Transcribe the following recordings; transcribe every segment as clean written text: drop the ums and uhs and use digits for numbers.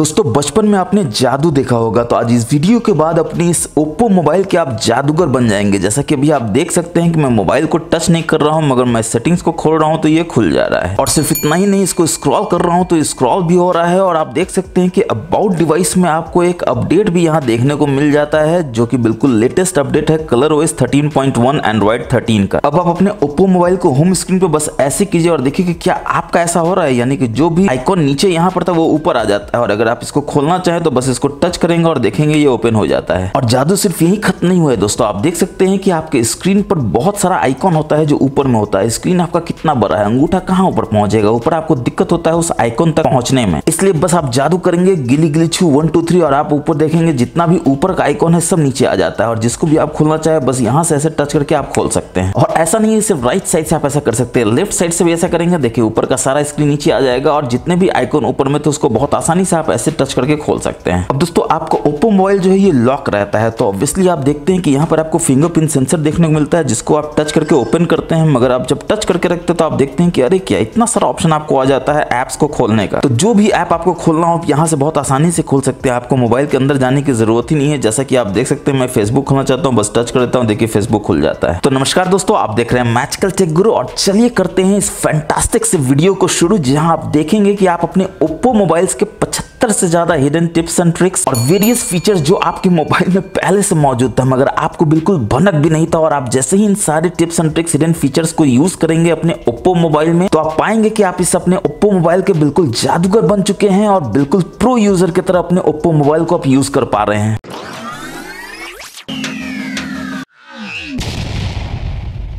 दोस्तों बचपन में आपने जादू देखा होगा, तो आज इस वीडियो के बाद अपनी इस ओप्पो मोबाइल के आप जादूगर बन जाएंगे। जैसा कि अभी आप देख सकते हैं कि मैं मोबाइल को टच नहीं कर रहा हूं, मगर मैं सेटिंग्स को खोल रहा हूं तो ये खुल जा रहा है। और सिर्फ इतना ही नहीं, इसको स्क्रॉल कर रहा हूं तो स्क्रॉल भी हो रहा है। और आप देख सकते हैं कि अबाउट डिवाइस में आपको एक अपडेट भी यहाँ देखने को मिल जाता है, जो कि बिल्कुल लेटेस्ट अपडेट है ColorOS 13.1 एंड्रॉइड 13 का। अब आप अपने ओप्पो मोबाइल को होम स्क्रीन पे बस ऐसे कीजिए और देखिए कि क्या आपका ऐसा हो रहा है, यानी कि जो भी आइकॉन नीचे यहाँ पर था वो ऊपर आ जाता है। और अगर आप इसको खोलना चाहें तो बस इसको टच करेंगे और देखेंगे ये ओपन हो जाता है। और जादू सिर्फ यही खत्म नहीं हुआ है दोस्तों, आप देख सकते हैं कि आपके स्क्रीन पर बहुत सारा आइकॉन होता है जो ऊपर में होता है। स्क्रीन आपका कितना बड़ा है, अंगूठा कहाँ ऊपर पहुंचेगा, ऊपर आपको दिक्कत होता है उस आइकॉन तक पहुंचने में। इसलिए बस आप जादू करेंगे गिली गिली छू 1 2 3 और आप ऊपर देखेंगे जितना भी ऊपर का आइकॉन है सब नीचे आ जाता है। और जिसको भी आप खोलना चाहे बस यहाँ से ऐसे टच करके आप खोल सकते हैं। और ऐसा नहीं है सिर्फ राइट साइड से आप ऐसा कर सकते हैं, लेफ्ट साइड से भी ऐसा करेंगे, देखिए ऊपर का सारा स्क्रीन नीचे आ जाएगा और जितने भी आइकॉन ऊपर में तो उसको बहुत आसानी से आप ऐसे टच करके खोल सकते हैं। अब दोस्तों आपको ओप्पो मोबाइल जो है ये लॉक रहता है, तो ऑब्वियसली आप देखते हैं कि यहाँ पर आपको फिंगरप्रिंट सेंसर देखने को मिलता है जिसको आप टच करके ओपन करते हैं। मगर आप जब टच करके रखते हैं तो आप देखते हैं कि अरे क्या इतना सारा ऑप्शन आपको आ जाता है ऐप्स को खोलने का। तो जो भी ऐप आपको खोलना हो यहाँ से बहुत आसानी से खोल सकते हैं, आपको मोबाइल के अंदर जाने की जरूरत ही नहीं है। जैसा कि आप देख सकते हैं मैं फेसबुक खोलना चाहता हूँ, बस टच कर देता हूँ, देखिए फेसबुक खुल जाता है। तो नमस्कार दोस्तों, आप देख रहे हैं मैजिकल टेक गुरु और चलिए करते हैं इस फैंटास्टिक से वीडियो को शुरू, जहां आप देखेंगे कि आप अपने ओप्पो मोबाइल्स के 75 से ज्यादा हिडन टिप्स एंड ट्रिक्स और वेरियस फीचर्स जो आपके मोबाइल में पहले से मौजूद था मगर आपको बिल्कुल भनक भी नहीं था, और आप जैसे ही इन सारे tips and tricks hidden features को यूज करेंगे अपने ओप्पो मोबाइल में, तो आप पाएंगे कि आप इस अपने ओप्पो मोबाइल के बिल्कुल जादूगर बन चुके हैं और बिल्कुल प्रो यूजर की तरह अपने ओप्पो मोबाइल को आप यूज कर पा रहे हैं।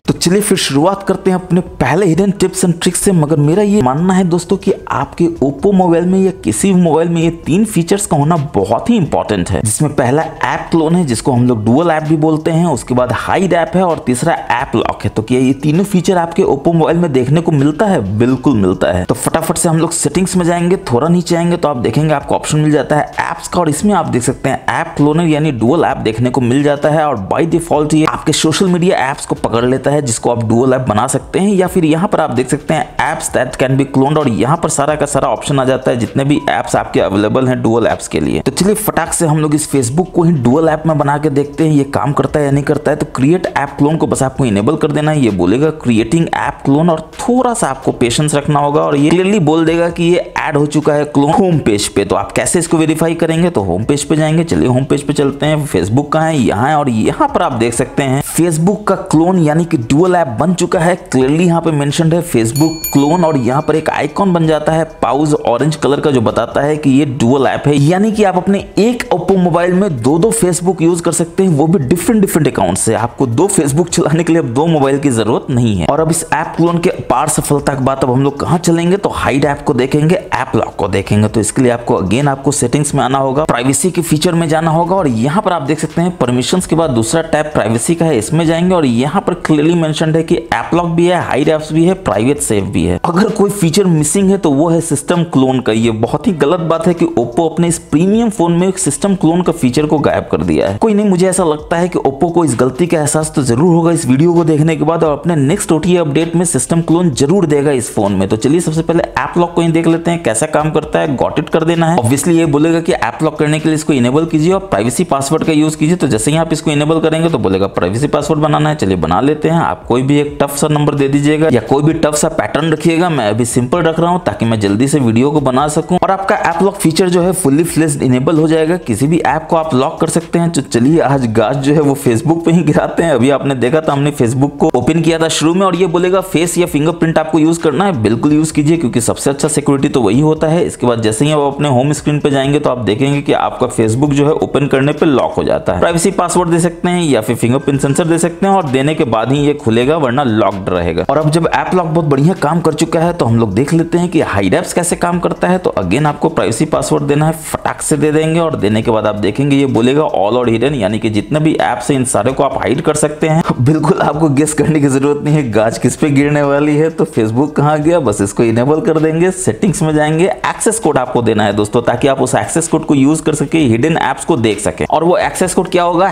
तो चलिए फिर शुरुआत करते हैं अपने पहले हिडन टिप्स एंड ट्रिक्स से। मगर मेरा ये मानना है दोस्तों कि आपके ओप्पो मोबाइल में या किसी भी मोबाइल में ये 3 फीचर्स का होना बहुत ही इंपॉर्टेंट है, जिसमें पहला ऐप क्लोन है जिसको हम लोग डुअल ऐप भी बोलते हैं, उसके बाद हाइड ऐप है और तीसरा ऐप लॉक है। तो क्या ये तीनों फीचर आपके ओप्पो मोबाइल में देखने को मिलता है? बिल्कुल मिलता है। तो फटाफट से हम लोग सेटिंग्स में जाएंगे, थोड़ा नीचे आएंगे तो आप देखेंगे आपको ऑप्शन मिल जाता है ऐप्स का, और इसमें आप देख सकते हैं ऐप क्लोनर यानी डुअल ऐप देखने को मिल जाता है। और बाय डिफॉल्ट ये आपके सोशल मीडिया ऐप्स को पकड़ लेता है जिसको आप डुअल ऐप बना सकते हैं। या फिर यहाँ पर आप देख सकते हैं apps that can be cloned, और यहाँ पर सारा का सारा ऑप्शन आ जाता है जितने भी ऐप्स आपके अवेलेबल हैं डुअल ऐप्स के लिए। तो चलिए फटाक से हम लोग इस फेसबुक को ही डुअल ऐप में बना के देखते हैं ये काम करता है या नहीं करता है। तो क्रिएट ऐप क्लोन को बस आपको इनेबल कर देना है, ये बोलेगा क्रिएटिंग ऐप क्लोन, और थोड़ा सा आपको पेशेंस रखना होगा और ये क्लियरली बोल देगा कि ये ऐड हो चुका है क्लोन होम पेज पे। तो आप कैसे इसको वेरीफाई करेंगे? तो होम पेज पे जाएंगे, चलिए होम पेज पे चलते हैं। फेसबुक कहाँ है? यहाँ है, और यहाँ पर आप देख सकते हैं फेसबुक का क्लोन यानी कि डुअल ऐप बन चुका है। क्लियरली यहाँ पे मेंशन्ड है फेसबुक क्लोन, और यहाँ पर एक आइकॉन बन जाता है पाउज ऑरेंज कलर का जो बताता है कि ये डुअल ऐप है, यानी कि आप अपने एक ओप्पो मोबाइल में दो फेसबुक यूज कर सकते हैं, वो भी डिफरेंट अकाउंट से। आपको 2 फेसबुक चलाने के लिए अब 2 मोबाइल की जरूरत नहीं है। और अब इस ऐप क्लोन के अपार सफलता के बाद अब हम लोग कहाँ चलेंगे? तो हाइड ऐप को देखेंगे, ऐप लॉक को देखेंगे। तो इसके लिए आपको अगेन आपको सेटिंग्स में आना होगा, प्राइवेसी के फीचर में जाना होगा, और यहाँ पर आप देख सकते हैं परमिशंस के बाद दूसरा टैब प्राइवेसी का है, इसमें जाएंगे और यहाँ पर क्लियरली मेंशन्ड है कि ऐप लॉक भी है, हाइड ऐप्स भी है, प्राइवेट सेव भी है। अगर कोई फीचर मिसिंग है तो वो है सिस्टम क्लोन का। ये बहुत ही गलत बात है कि ओप्पो अपने इस प्रीमियम फोन में एक सिस्टम क्लोन का फीचर को गायब कर दिया है। कोई नहीं, मुझे ऐसा लगता है कि ओप्पो को इस गलती का एहसास तो जरूर होगा इस वीडियो को देखने के बाद, और अपने नेक्स्ट OTA अपडेट में सिस्टम क्लोन जरूर देगा इस फोन में। तो चलिए सबसे पहले ऐप लॉक को ही देख लेते हैं कैसा काम करता है। गॉट इट कर देना है। ऑब्वियसली ये बोलेगा कि ऐप लॉक करने के लिए इसको इनेबल कीजिए और प्राइवेसी पासवर्ड का यूज कीजिए। तो जैसे ही आप इसको इनेबल करेंगे तो बोलेगा प्राइवेसी पासवर्ड बनाना है, चलिए बना लेते हैं। आप कोई भी एक टफ सा नंबर दे दीजिएगा या कोई भी टफ सा पैटर्न रखिएगा, मैं अभी सिंपल रख रहा हूं ताकि मैं जल्दी से वीडियो को बना सकूं। और आपका ऐप लॉक फीचर जो है फुल्ली फ्लेज्ड इनेबल हो जाएगा, किसी भी ऐप को आप लॉक कर सकते हैं। तो चलिए आज गाज जो है वो फेसबुक पे ही गिराते हैं। अभी आपने देखा था हमने फेसबुक को ओपन किया था शुरू में, और ये बोलेगा फेस या फिंगरप्रिंट आपको यूज करना है, बिल्कुल यूज कीजिए क्योंकि सबसे अच्छा सिक्योरिटी तो वही होता है। इसके बाद जैसे ही आप अपने होम स्क्रीन पे जाएंगे तो आप देखेंगे कि आपका फेसबुक जो है ओपन करने पे लॉक हो जाता है। प्राइवेसी पासवर्ड दे सकते हैं या फिर फिंगरप्रिंट सेंसर दे सकते हैं, और देने के बाद ही ये खुलेगा, वरना लॉक्ड रहेगा। और अब जब ऐप लॉक बहुत बढ़िया काम कर चुका है तो हम लोग देख लेते हैं कि हाइड ऐप्स कैसे काम करता है। तो अगेन आपको प्राइवेसी पासवर्ड देना है, फटाक से दे देंगे, और देने के बाद आप देखेंगे ये बोलेगा ऑल और हिडन, यानी कि जितने भी ऐप्स हैं इन सारे को आप हाइड कर सकते हैं। बिल्कुल आपको गेस करने की जरूरत नहीं है गाज किस पे गिरने वाली है। तो फेसबुक कहाँ गया? बस इसको इनेबल कर देंगे, सेटिंग्स में जाएंगे, एक्सेस कोड आपको देना है दोस्तों, ताकि आप उस एक्सेस कोड को यूज कर सके, हिडन ऐप्स को देख सके। और वो एक्सेस कोड क्या होगा?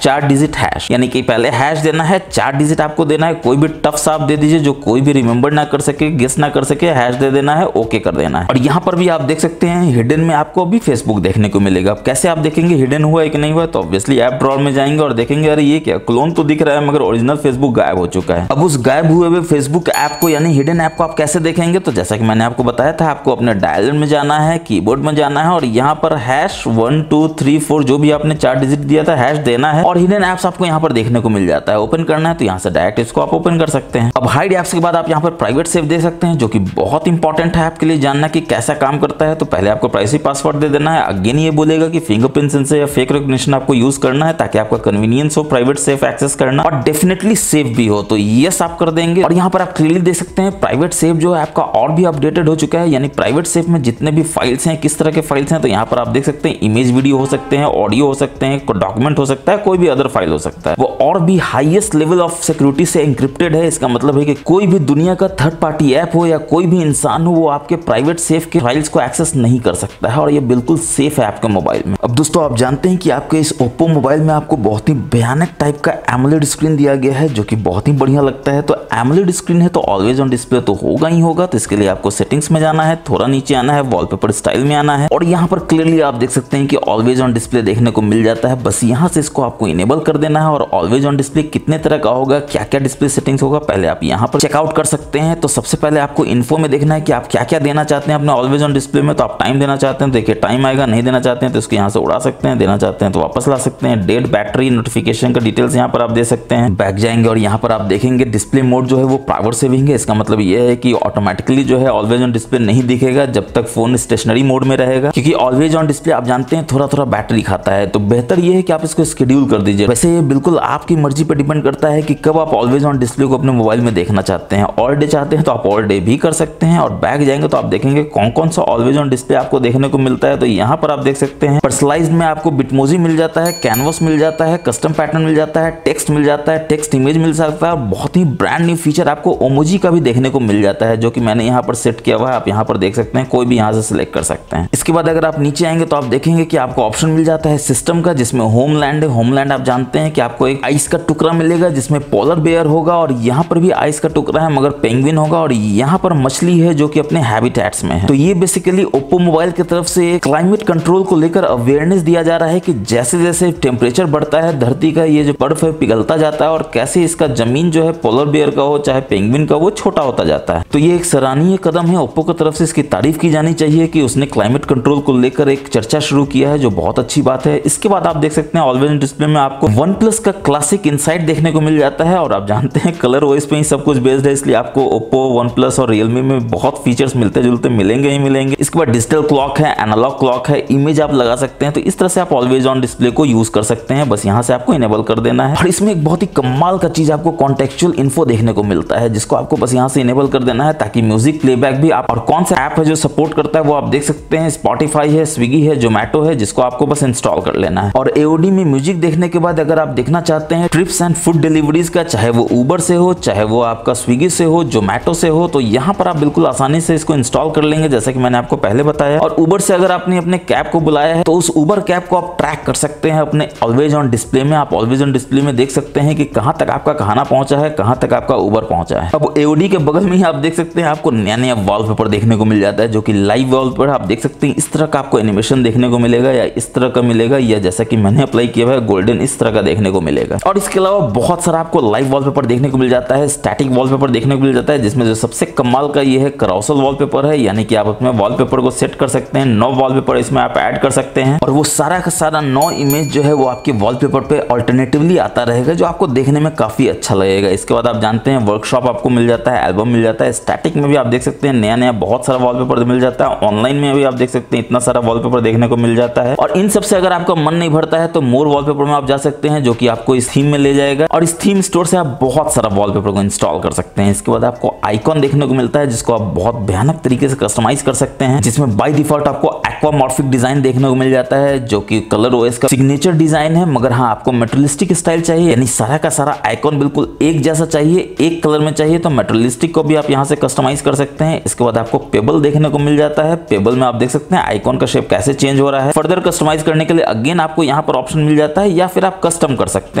#4 डिजिट हैश, यानी कि पहले हैश देना है, 4 डिजिट आपको देना है, कोई भी टफ सा आप दे दीजिए जो कोई भी रिमेंबर ना कर सके, गेस ना कर सके, हैश दे देना है, ओके कर देना है। और यहाँ पर भी आप देख सकते हैं हिडन में आपको अभी फेसबुक देखने को मिलेगा। अब कैसे आप देखेंगे हिडन हुआ है कि नहीं हुआ, तो ऑब्वियसली ऐप ड्रॉअर में जाएंगे और देखेंगे अरे ये क्या क्लोन तो दिख रहा है मगर ओरिजिनल फेसबुक गायब हो चुका है। अब उस गायब हुए हुए फेसबुक ऐप को यानी हिडन ऐप को आप कैसे देखेंगे, तो जैसा कि मैंने आपको बताया था, आपको अपने डायलर में जाना है, कीबोर्ड में जाना है और यहाँ पर हैश 1 2 3 4 जो भी आपने 4 डिजिट दिया था हैश देना है और हिडन ऐप्स आपको यहाँ पर देखने को मिल जाता है। ओपन करना है तो यहाँ से डायरेक्ट इसको आप ओपन कर सकते हैं। अब हाइड ऐप्स के बाद आप यहाँ पर प्राइवेट सेव दे सकते हैं जो कि बहुत इंपॉर्टेंट है आपके लिए जानना कि कैसा काम करता है। तो पहले आपको प्राइवेसी पासवर्ड दे देना है। अगेन ये बोलेगा कि फिंगरप्रिंट सेंसर या फेक रिकॉग्निशन आपको यूज करना है ताकि आपका कन्वीनियंस हो प्राइवेट सेफ एक्सेस करना और डेफिनेटली सेफ भी हो, तो यस आप कर देंगे। और यहाँ पर आप क्लियरली देख सकते हैं प्राइवेट सेफ जो है आपका और भी अपडेटेड हो चुका है, यानी प्राइवेट सेफ में जितने भी फाइल्स हैं किस तरह के फाइल्स हैं, तो यहाँ पर आप देख सकते हैं इमेज वीडियो हो सकते हैं, ऑडियो हो सकते हैं, डॉक्यूमेंट हो सकता है, कोई भी अदर फाइल हो सकता है, वो और भी हाईएस्ट लेवल ऑफ सिक्योरिटी से एन्क्रिप्टेड है। इसका मतलब है कि कोई भी दुनिया का थर्ड पार्टी ऐप हो या कोई भी इंसान हो वो आपके प्राइवेट सेफ के फाइल्स को एक्सेस नहीं कर सकता है और ये बिल्कुल सेफ है आपके मोबाइल में। अब दोस्तों आप जानते हैं कि आपके इस ओप्पो मोबाइल में आपको बहुत ही भयानक टाइप का एमोलेड स्क्रीन दिया गया है जो कि बहुत ही बढ़िया लगता है। तो एमोलेड स्क्रीन है तो ऑलवेज ऑन डिस्प्ले तो होगा ही होगा, तो इसके लिए आपको सेटिंग्स में जाना है, थोड़ा नीचे आना है, वॉलपेपर स्टाइल में आना है और यहाँ पर क्लियरली आप देख सकते हैं कि ऑलवेज ऑन डिस्प्ले देखने को मिल जाता है। बस यहाँ से इसको आपको इनेबल कर देना है और ऑलवेज ऑन डिस्प्ले कितने तरह का होगा, क्या क्या डिस्प्ले सेटिंग्स होगा, पहले आप यहाँ पर चेकआउट कर सकते हैं। तो सबसे पहले आपको इन्फो में देखना है कि आप क्या क्या देना चाहते हैं अपने ऑलवेज ऑन डिस्प्ले में। तो आप टाइम देना चाहते हैं, देखिए टाइम आएगा, नहीं देना चाहते हैं तो इसको यहाँ से उड़ा सकते हैं, देना चाहते हैं तो वापस ला सकते हैं। डेट, बैटरी, नोटिफिकेशन का डिटेल्स यहाँ पर आप दे सकते हैं। बैक जाएंगे और यहाँ पर आप देखेंगे डिस्प्ले मोड जो है वो पावर सेविंग है। इसका मतलब ये है कि ऑटोमेटिकली जो है ऑलवेज ऑन डिस्प्ले नहीं दिखेगा जब तक फोन स्टेशनरी मोड में रहेगा, क्योंकि ऑलवेज ऑन डिस्प्ले आप जानते हैं थोड़ा थोड़ा बैटरी खाता है। तो बेहतर ये है कि आप इसको शेड्यूल कर दीजिए। वैसे ये बिल्कुल आपकी मर्जी पर डिपेंड करता है कि कब आप ऑलवेज ऑन डिस्प्ले को अपने मोबाइल में देखना चाहते हैं। ऑल डे चाहते हैं तो आप ऑल डे भी कर सकते हैं। और बैक जाएंगे तो आप देखेंगे कौन कौन सा ऑलवेज ऑन डिस्प्ले आपको देखने को मिलता है। तो यहाँ पर आप देख सकते हैं पर्सनलाइज्ड में आपको बिटमोजी मिल जाता है, कैनवस मिल जाता है, कस्टम पैटर्न मिल जाता है, टेक्स्ट मिल जाता है, टेक्स्ट इमेज मिल सकता है। बहुत ही ब्रांड न्यू फीचर आपको ओमोजी का भी देखने को मिल जाता है जो कि मैंने यहाँ पर सेट किया हुआ है। आप यहाँ पर देख सकते हैं, कोई भी यहाँ से सिलेक्ट कर सकते हैं। इसके बाद अगर आप नीचे आएंगे तो आप देखेंगे कि आपको ऑप्शन मिल जाता है सिस्टम का, जिसमें होमलैंड है। होमलैंड आप जानते हैं कि आपको एक आइस का टुकड़ा मिलेगा जिसमें पोलर बेयर होगा और यहाँ पर भी आइस का टुकड़ा है मगर पेंगुइन होगा और यहाँ पर मछली है जो कि अपने हैबिटेट्स में है। तो ये बेसिकली ओप्पो मोबाइल की तरफ से क्लाइमेट कंट्रोल को लेकर अवेयरनेस दिया जा रहा है कि जैसे जैसे टेम्परेचर बढ़ता है धरती का ये जो बर्फ है पिघलता जाता है और कैसे इसका जमीन जो है पोलर बेयर का हो चाहे पेंगुइन का वो छोटा होता जाता है। तो ये एक सराहनीय कदम है ओप्पो की तरफ से, इसकी तारीफ की जानी चाहिए कि उसने क्लाइमेट कंट्रोल को लेकर एक चर्चा शुरू किया है जो बहुत अच्छी बात है। इसके बाद आप देख सकते हैं ऑलवेज ऑन डिस्प्ले में आपको OnePlus का क्लासिक इनसाइट देखने को मिल जाता है और आप जानते हैं कलर ओएस पे ही सब कुछ बेस्ड है, इसलिए आपको ओप्पो, OnePlus और Realme में बहुत फीचर्स मिलते जुलते मिलेंगे ही मिलेंगे। इसके बाद डिजिटल क्लॉक है, एनालॉग क्लॉक है, इमेज आप लगा सकते हैं। तो इस तरह से आप ऑलवेज ऑन डिस्प्ले को यूज कर सकते हैं। बस यहाँ से आपको इनेबल कर देना है। और इसमें एक बहुत ही कमाल का चीज आपको कॉन्टेक्चुअल इन्फो देखने को मिलता है जिसको आपको बस यहाँ से इनेबल कर देना है ताकि म्यूजिक प्लेबैक भी आप और कौन सा ऐप है जो सपोर्ट करता है वो आप देख सकते हैं। स्पॉटिफाई है, स्विगी है, जोमेटो है, जिसको आपको बस इंस्टॉल कर लेना है। और एओडी में म्यूजिक देखने के बाद अगर आप देखना चाहते हैं ट्रिप्स एंड फूड डिलीवरीज का, चाहे वो उबर से हो चाहे वो आपका स्विगी से हो, जोमेटो से हो, तो यहाँ पर आप बिल्कुल आसानी से इसको इंस्टॉल कर लेंगे जैसा कि मैंने आपको पहले बताया। और उबर से अगर आपने अपने कैब को बुलाया है तो उस उबर कैब को आप ट्रैक कर सकते हैं अपने ऑलवेज ऑन डिस्प्ले में। आप ऑलवेज ऑन डिस्प्ले में देख सकते हैं कि कहां तक आपका खाना पहुंचा है, कहां तक आपका उबर पहुंचा है। अब एओडी के बगल में ही आप देख सकते हैं आपको नया नया वॉलपेपर देखने को मिल जाता है जो कि लाइव वॉलपेपर आप देख सकते हैं। इस तरह का आपको एनिमेशन देखने को मिलेगा या इस तरह का मिलेगा या जैसा कि मैंने अप्लाई किया है गोल्डन इस तरह का देखने को मिलेगा। और इसके अलावा बहुत सारा आपको लाइव वॉलपेपर देखने को मिल जाता है, स्टैटिक वॉलपेपर देखने को मिल जाता है, जिसमें जो सबसे कमाल का ये है कराउसल वॉलपेपर है, यानी कि आप अपने वॉलपेपर को सेट कर सकते हैं। 9 वॉलपेपर इसमें आप ऐड कर सकते हैं और वो सारा का सारा 9 इमेज जो है वो आपके वॉलपेपर पे अल्टरनेटिवली आता रहेगा जो आपको देखने में काफी अच्छा लगेगा। इसके बाद आप जानते हैं वर्कशॉप आपको मिल जाता है, एल्बम मिल जाता है, स्टैटिक में भी आप देख सकते हैं नया नया बहुत सारा वॉलपेपर मिल जाता है, ऑनलाइन में भी आप देख सकते हैं इतना सारा वॉलपेपर देखने को मिल जाता है। और इन सबसे अगर आपका मन नहीं भरता है तो मोर वॉलपेपर में आप जा सकते हैं जो कि आपको इस थीम में ले जाएगा और इस थीम स्टोर से आप बहुत सारा वॉलपेपर को इंस्टॉल कर सकते हैं। इसके बाद आपको आइकॉन देखने को मिलता है जिसको आप बहुत भयानक तरीके से कस्टमाइज कर सकते हैं, जिसमें बाय डिफॉल्ट आपको एक्वामॉर्फिक डिजाइन देखने को मिल जाता है जो कि कलर ओएस का सिग्नेचर डिजाइन है। मगर हाँ, आपको मेटलिस्टिक स्टाइल चाहिए यानी सारा का सारा आइकॉन बिल्कुल एक जैसा चाहिए, एक कलर में चाहिए, तो मेटलिस्टिक को भी आप यहाँ से कस्टमाइज कर सकते हैं। इसके बाद आपको पेबल देखने को मिल जाता है। पेबल में आप देख सकते हैं आइकॉन का शेप कैसे चेंज हो रहा है। फर्दर कस्टमाइज करने के लिए अगेन आपको यहाँ पर ऑप्शन मिल जाता है या फिर आप कस्टम कर सकते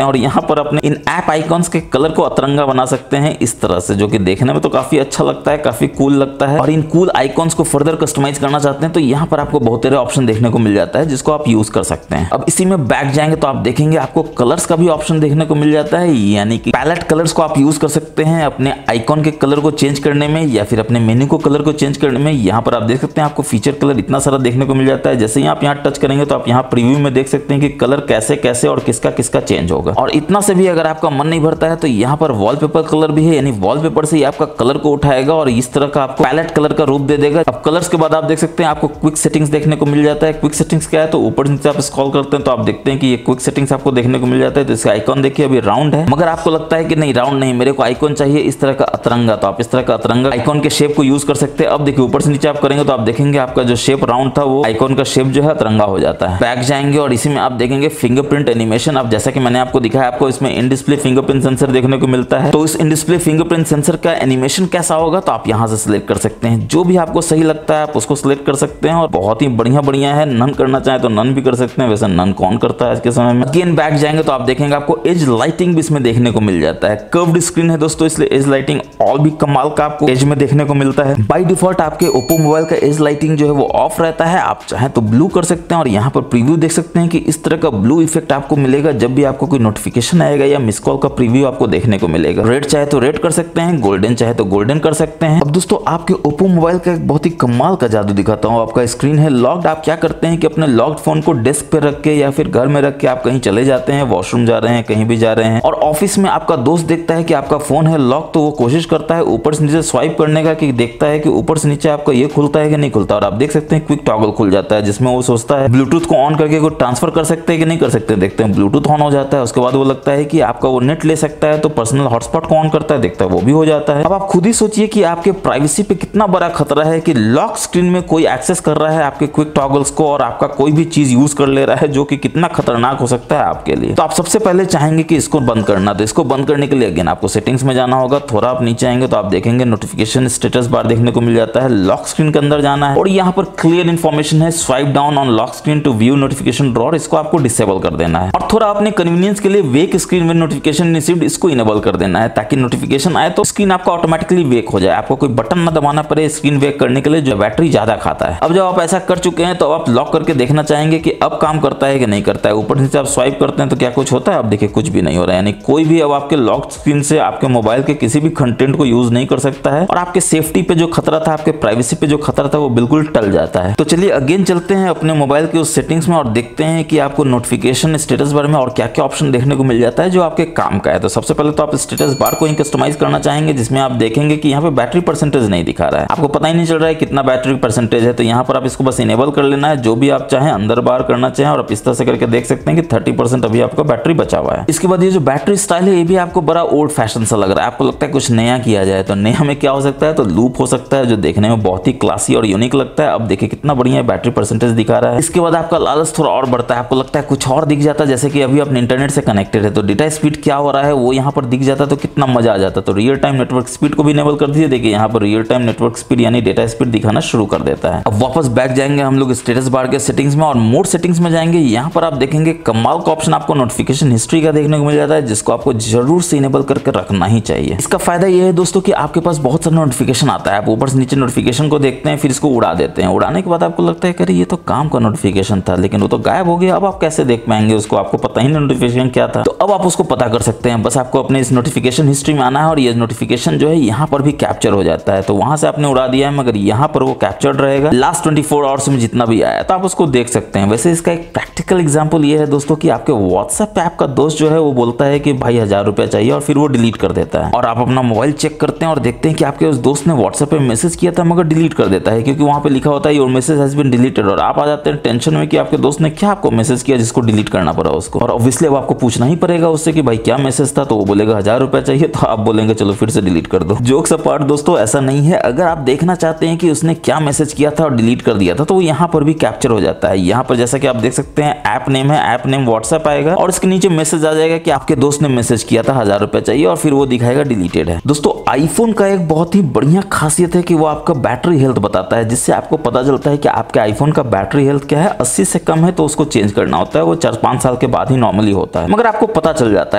हैं और यहाँ पर अपने इन ऐप आइकॉन्स के कलर को अतरंगा बना सकते हैं इस तरह से, जो कि देखने में तो काफी अच्छा लगता है, काफी कूल लगता है। और इन कूल आइकॉन्स को फर्दर कस्टमाइज करना चाहते हैं तो यहाँ पर आपको बहुत सारे ऑप्शन देखने को मिल जाता है जिसको आप यूज कर सकते हैं। अब इसी में बैक जाएंगे तो आप देखेंगे आपको कलर्स का भी ऑप्शन देखने को मिल जाता है, यानी कि पैलेट कलर्स को आप यूज कर सकते हैं अपने आइकॉन के कलर को चेंज करने में या फिर अपने मेन्यू को कलर को चेंज करने में। यहाँ पर आप देख सकते हैं आपको फीचर कलर इतना सारा देखने को मिल जाता है। जैसे ही आप यहाँ टच करेंगे तो आप यहाँ प्रीव्यू में देख सकते हैं कि कलर कैसे कैसे और किसका किसका चेंज होगा। और इतना से भी अगर आपका मन नहीं भरता है तो यहाँ पर वॉलपेपर कलर भी है, यानी वॉलपेपर से ही आपका कलर को उठाएगा और इस तरह का आपको पैलेट कलर का रूप दे देगा। अब कलर्स के बाद आप देख सकते हैं आपको क्विक सेटिंग्स देखने को मिल जाता है। क्विक सेटिंग्स क्या है, तो ऊपर नीचे आप स्क्रॉल करते हैं तो आप देखते हैं कि ये क्विक सेटिंग्स आपको देखने को मिल जाता है। तो इसका आइकॉन देखिए अभी राउंड है, मगर आपको लगता है कि नहीं राउंड नहीं, मेरे को आइकॉन चाहिए इस तरह का अतरंगा, तो आप इस तरह का अतरंगा आइकॉन के शेप को यूज कर सकते हैं। अब देखिए ऊपर से नीचे आप करेंगे तो आप देखेंगे आपका जो शेप राउंड था वो आइकॉन का शेप जो है अतरंगा हो जाता है। बैक जाएंगे और इसी में आप देखेंगे फिंगरप्रिंट एनिमेशन। अब जैसा कि मैंने आपको दिखाया, आपको इसमें इन डिस्प्ले फिंगरप्रिंट सेंसर देखने को मिलता है। तो इस इन डिस्प्ले फिंगरप्रिंट सेंसर का एनिमेशन कैसा होगा तो आप यहाँ से सिलेक्ट कर सकते हैं, जो भी आपको सही लगता है आप उसको सिलेक्ट कर सकते हैं और बहुत ही बढ़िया है। नन करना चाहे तो नन भी कर सकते हैं, वैसे नन कौन करता है आज के समय में। अगेन बैक जाएंगे तो आप देखेंगे आपको एज लाइटिंग भी इसमें देखने को मिल जाता है। कर्व्ड स्क्रीन है दोस्तों, इसलिए एज लाइटिंग और भी कमाल का आपको एज में देखने को मिलता है। बाय डिफॉल्ट आपके ओप्पो मोबाइल का एज लाइटिंग जो है वो ऑफ रहता है, आप चाहे तो ब्लू कर सकते हैं। और यहाँ पर प्रीव्यू देख सकते हैं कि इस तरह का ब्लू इफेक्ट आपको मिलेगा जब भी आपको कोई नोटिफिकेशन आएगा या मिस कॉल का प्रीव्यू आपको देखने को मिलेगा। रेड चाहे तो रेड कर सकते हैं, गोल्डन चाहे तो गोल्डन कर सकते हैं। अब दोस्तों आपके ओप्पो मोबाइल का एक बहुत ही कमाल का जादू दिखाता हूँ। आपका स्क्रीन है लॉक्ड, आप क्या करते हैं कि अपने लॉक्ड फोन को डेस्क पे रख के या फिर घर में रख के आप कहीं चले जाते हैं, वॉशरूम जा रहे हैं, कहीं भी जा रहे हैं और ऑफिस में आपका दोस्त देखता है कि आपका फोन है लॉक, तो वो कोशिश करता है ऊपर से नीचे स्वाइप करने का, कि देखता है कि ऊपर से नीचे आपका ये खुलता है कि नहीं खुलता। और आप देख सकते हैं क्विक टॉगल खुल जाता है जिसमें वो सोचता है ब्लूटूथ को ऑन करके कोई ट्रांसफर कर सकते हैं कि नहीं कर सकते। देखते हैं ब्लूटूथ ऑन हो जाता है, उसके बाद वो लगता है कि आपका वो नेट ले सकता है तो पर्सनल हॉटस्पॉट को ऑन करता है, देखता है वो भी हो जाता है। अब आप खुद ही सोचिए कि आपके प्राइवेसी पे कितना बड़ा खतरा है कि लॉक स्क्रीन में कोई एक्सेस कर रहा है आपके क्विक टॉगल्स को और आपका कोई भी चीज यूज कर ले रहा है, जो कि कितना खतरनाक हो सकता है आपके लिए। तो आप सबसे पहले चाहेंगे कि इसको बंद करना, तो इसको बंद करने के लिए अगेन आपको सेटिंग्स में जाना होगा। थोड़ा आप नीचे आएंगे तो आप देखेंगे नोटिफिकेशन स्टेटस बार देखने को मिल जाता है। लॉक स्क्रीन के अंदर जाना है और यहाँ पर क्लियर इन्फॉर्मेशन है, swipe down on lock screen to view notification drawer, इसको आपको डिसेबल कर देना है। और थोड़ा अपने कन्वीनियंस के लिए वेक स्क्रीन में नोटिफिकेशन रिसीव्ड इसको इनेबल कर देना है, ताकि नोटिफिकेशन आए तो स्क्रीन आपका ऑटोमेटिकली वेक हो जाए, आपको कोई बटन ना दबाना पड़े स्क्रीन वेक करने के लिए जो बैटरी ज्यादा खाता है। अब जब आप ऐसा कर चुके हैं तो आप लॉक करके देखना चाहेंगे कि अब काम करता है कि नहीं करता है। ऊपर नीचे आप स्वाइप करते हैं तो क्या कुछ होता है, आप देखिए कुछ भी नहीं हो रहा है, यानी कोई भी अब आपके लॉक स्क्रीन से आपके मोबाइल के किसी भी कंटेंट को यूज नहीं कर सकता है और आपके सेफ्टी पे जो खतरा था, आपके प्राइवेसी पे जो खतरा था वो बिल्कुल टल जाता है। तो चलिए अगेन चलते हैं अपने मोबाइल के उस सेटिंग्स में और देखते हैं कि आपको नोटिफिकेशन स्टेटस बार में और क्या क्या ऑप्शन देखने को मिल जाता है जो आपके काम का है। तो सबसे पहले तो आप स्टेटस बार को ही कस्टमाइज करना चाहेंगे, जिसमें आप देखेंगे कि यहाँ पे बैटरी परसेंटेज नहीं दिखा रहा है, आपको पता ही नहीं चल रहा है कितना बैटरी परसेंटेज है। तो यहाँ पर आप इसको बस इनेबल कर लेना है, जो भी आप चाहें अंदर बाहर करना चाहें और आप इस तरह से करके देख सकते हैं कि 30% अभी आपका बैटरी बचा हुआ है। इसके बाद ये जो बैटरी स्टाइल है ये भी आपको बड़ा ओल्ड फैशन सा लग रहा है, आपको लगता है कुछ नया किया जाए। तो नया में क्या हो सकता है, तो लूप हो सकता है जो देखने में बहुत ही क्लासी और यूनिक लगता है। अब देखिए कितना बढ़िया बैटरी परसेंटेज दिखा रहा है। इसके बाद आपका लालच थोड़ा और बढ़ता है, आपको लगता है कुछ और दिख जाता है, जैसे कि अभी अपने इंटरनेट से कनेक्टेड है तो डेटा स्पीड क्या हो रहा है वो यहाँ पर दिख जाता है, तो कितना मजा आ जाता है। तो रियल टाइम नेटवर्क स्पीड को भी इनेबल कर दीजिए, देखिए यहाँ पर रियल टाइम नेटवर्क स्पीड यानी डेटा स्पीड दिखाना शुरू कर देता है। अब वापस बैक जाएंगे हम लोग स्टेटस बार के सेटिंग्स में और मोड सेटिंग्स में जाएंगे। यहाँ पर आप देखेंगे कमाल का ऑप्शन आपको नोटिफिकेशन हिस्ट्री का देखने को मिल जाता है, जिसको आपको जरूर से इनेबल करके रखना ही चाहिए। इसका फायदा यह है दोस्तों कि आपके पास बहुत सारा नोटिफिकेशन आता है, आप ऊपर से नीचे नोटिफिकेशन को देखते हैं फिर इसको उड़ा देते हैं। उड़ाने के बाद आपको लगता है कि ये तो काम का नोटिफिकेशन था लेकिन वो तो गायब हो गया, अब आप कैसे देख पाएंगे उसको, आपको पता ही नहीं नोटिफिकेशन क्या था। तो अब आप उसको पता कर सकते हैं, बस आपको अपने इस नोटिफिकेशन हिस्ट्री में आना है और ये नोटिफिकेशन जो है यहाँ पर भी कैप्चर हो जाता है। तो वहां से आपने उड़ा दिया है मगर यहाँ पर वो कैप्चर्ड रहेगा, लास्ट 24 आवर्स में जितना भी आया तो आप उसको देख सकते हैं। वैसे इसका एक प्रैक्टिकल एग्जांपल ये है दोस्तों कि आपके व्हाट्सएप पे आपका दोस्त जो है वो बोलता है कि भाई 1000 रुपया चाहिए और फिर वो डिलीट कर देता है, और आप अपना मोबाइल चेक करते हैं और देखते हैं कि आपके उस दोस्त ने व्हाट्सएप पे मैसेज किया था मगर डिलीट कर देता है, क्योंकि वहां पे लिखा होता है your message has been deleted, और आप आ जाते हैं टेंशन में कि आपके दोस्त ने क्या आपको मैसेज किया जिसको डिलीट करना पड़ा उसको। और ऑब्वियसली अब आपको पूछना ही पड़ेगा उससे कि भाई क्या मैसेज था, तो वो बोलेगा 1000 रुपया चाहिए, तो आप बोलेंगे चलो फिर से डिलीट कर दो। जोक्स अपार्ट दोस्तों ऐसा नहीं है, अगर आप देखना चाहते हैं कि उसने क्या मैसेज किया था और डिलीट कर दिया था तो वो यहाँ पर भी कैप्चर हो जाता है। यहाँ पर जैसा कि आप देख सकते हैं ऐप नेम है, ऐप नेम व्हाट्सएप आएगा और इसके नीचे मैसेज आ जाएगा कि आपके दोस्त ने मैसेज किया था 1000 रुपया चाहिए, और फिर वो दिखाएगा डिलीटेड है। दोस्तों आईफोन का एक बहुत ही बढ़िया खासियत है कि वो आपका बैटरी हेल्थ बताता है, जिससे आपको पता चलता है कि आपके आईफोन का बैटरी हेल्थ क्या है। 80 से कम है तो उसको चेंज करना होता है, वो 4-5 साल के बाद ही नॉर्मली होता है। मगर अगर आपको पता चल जाता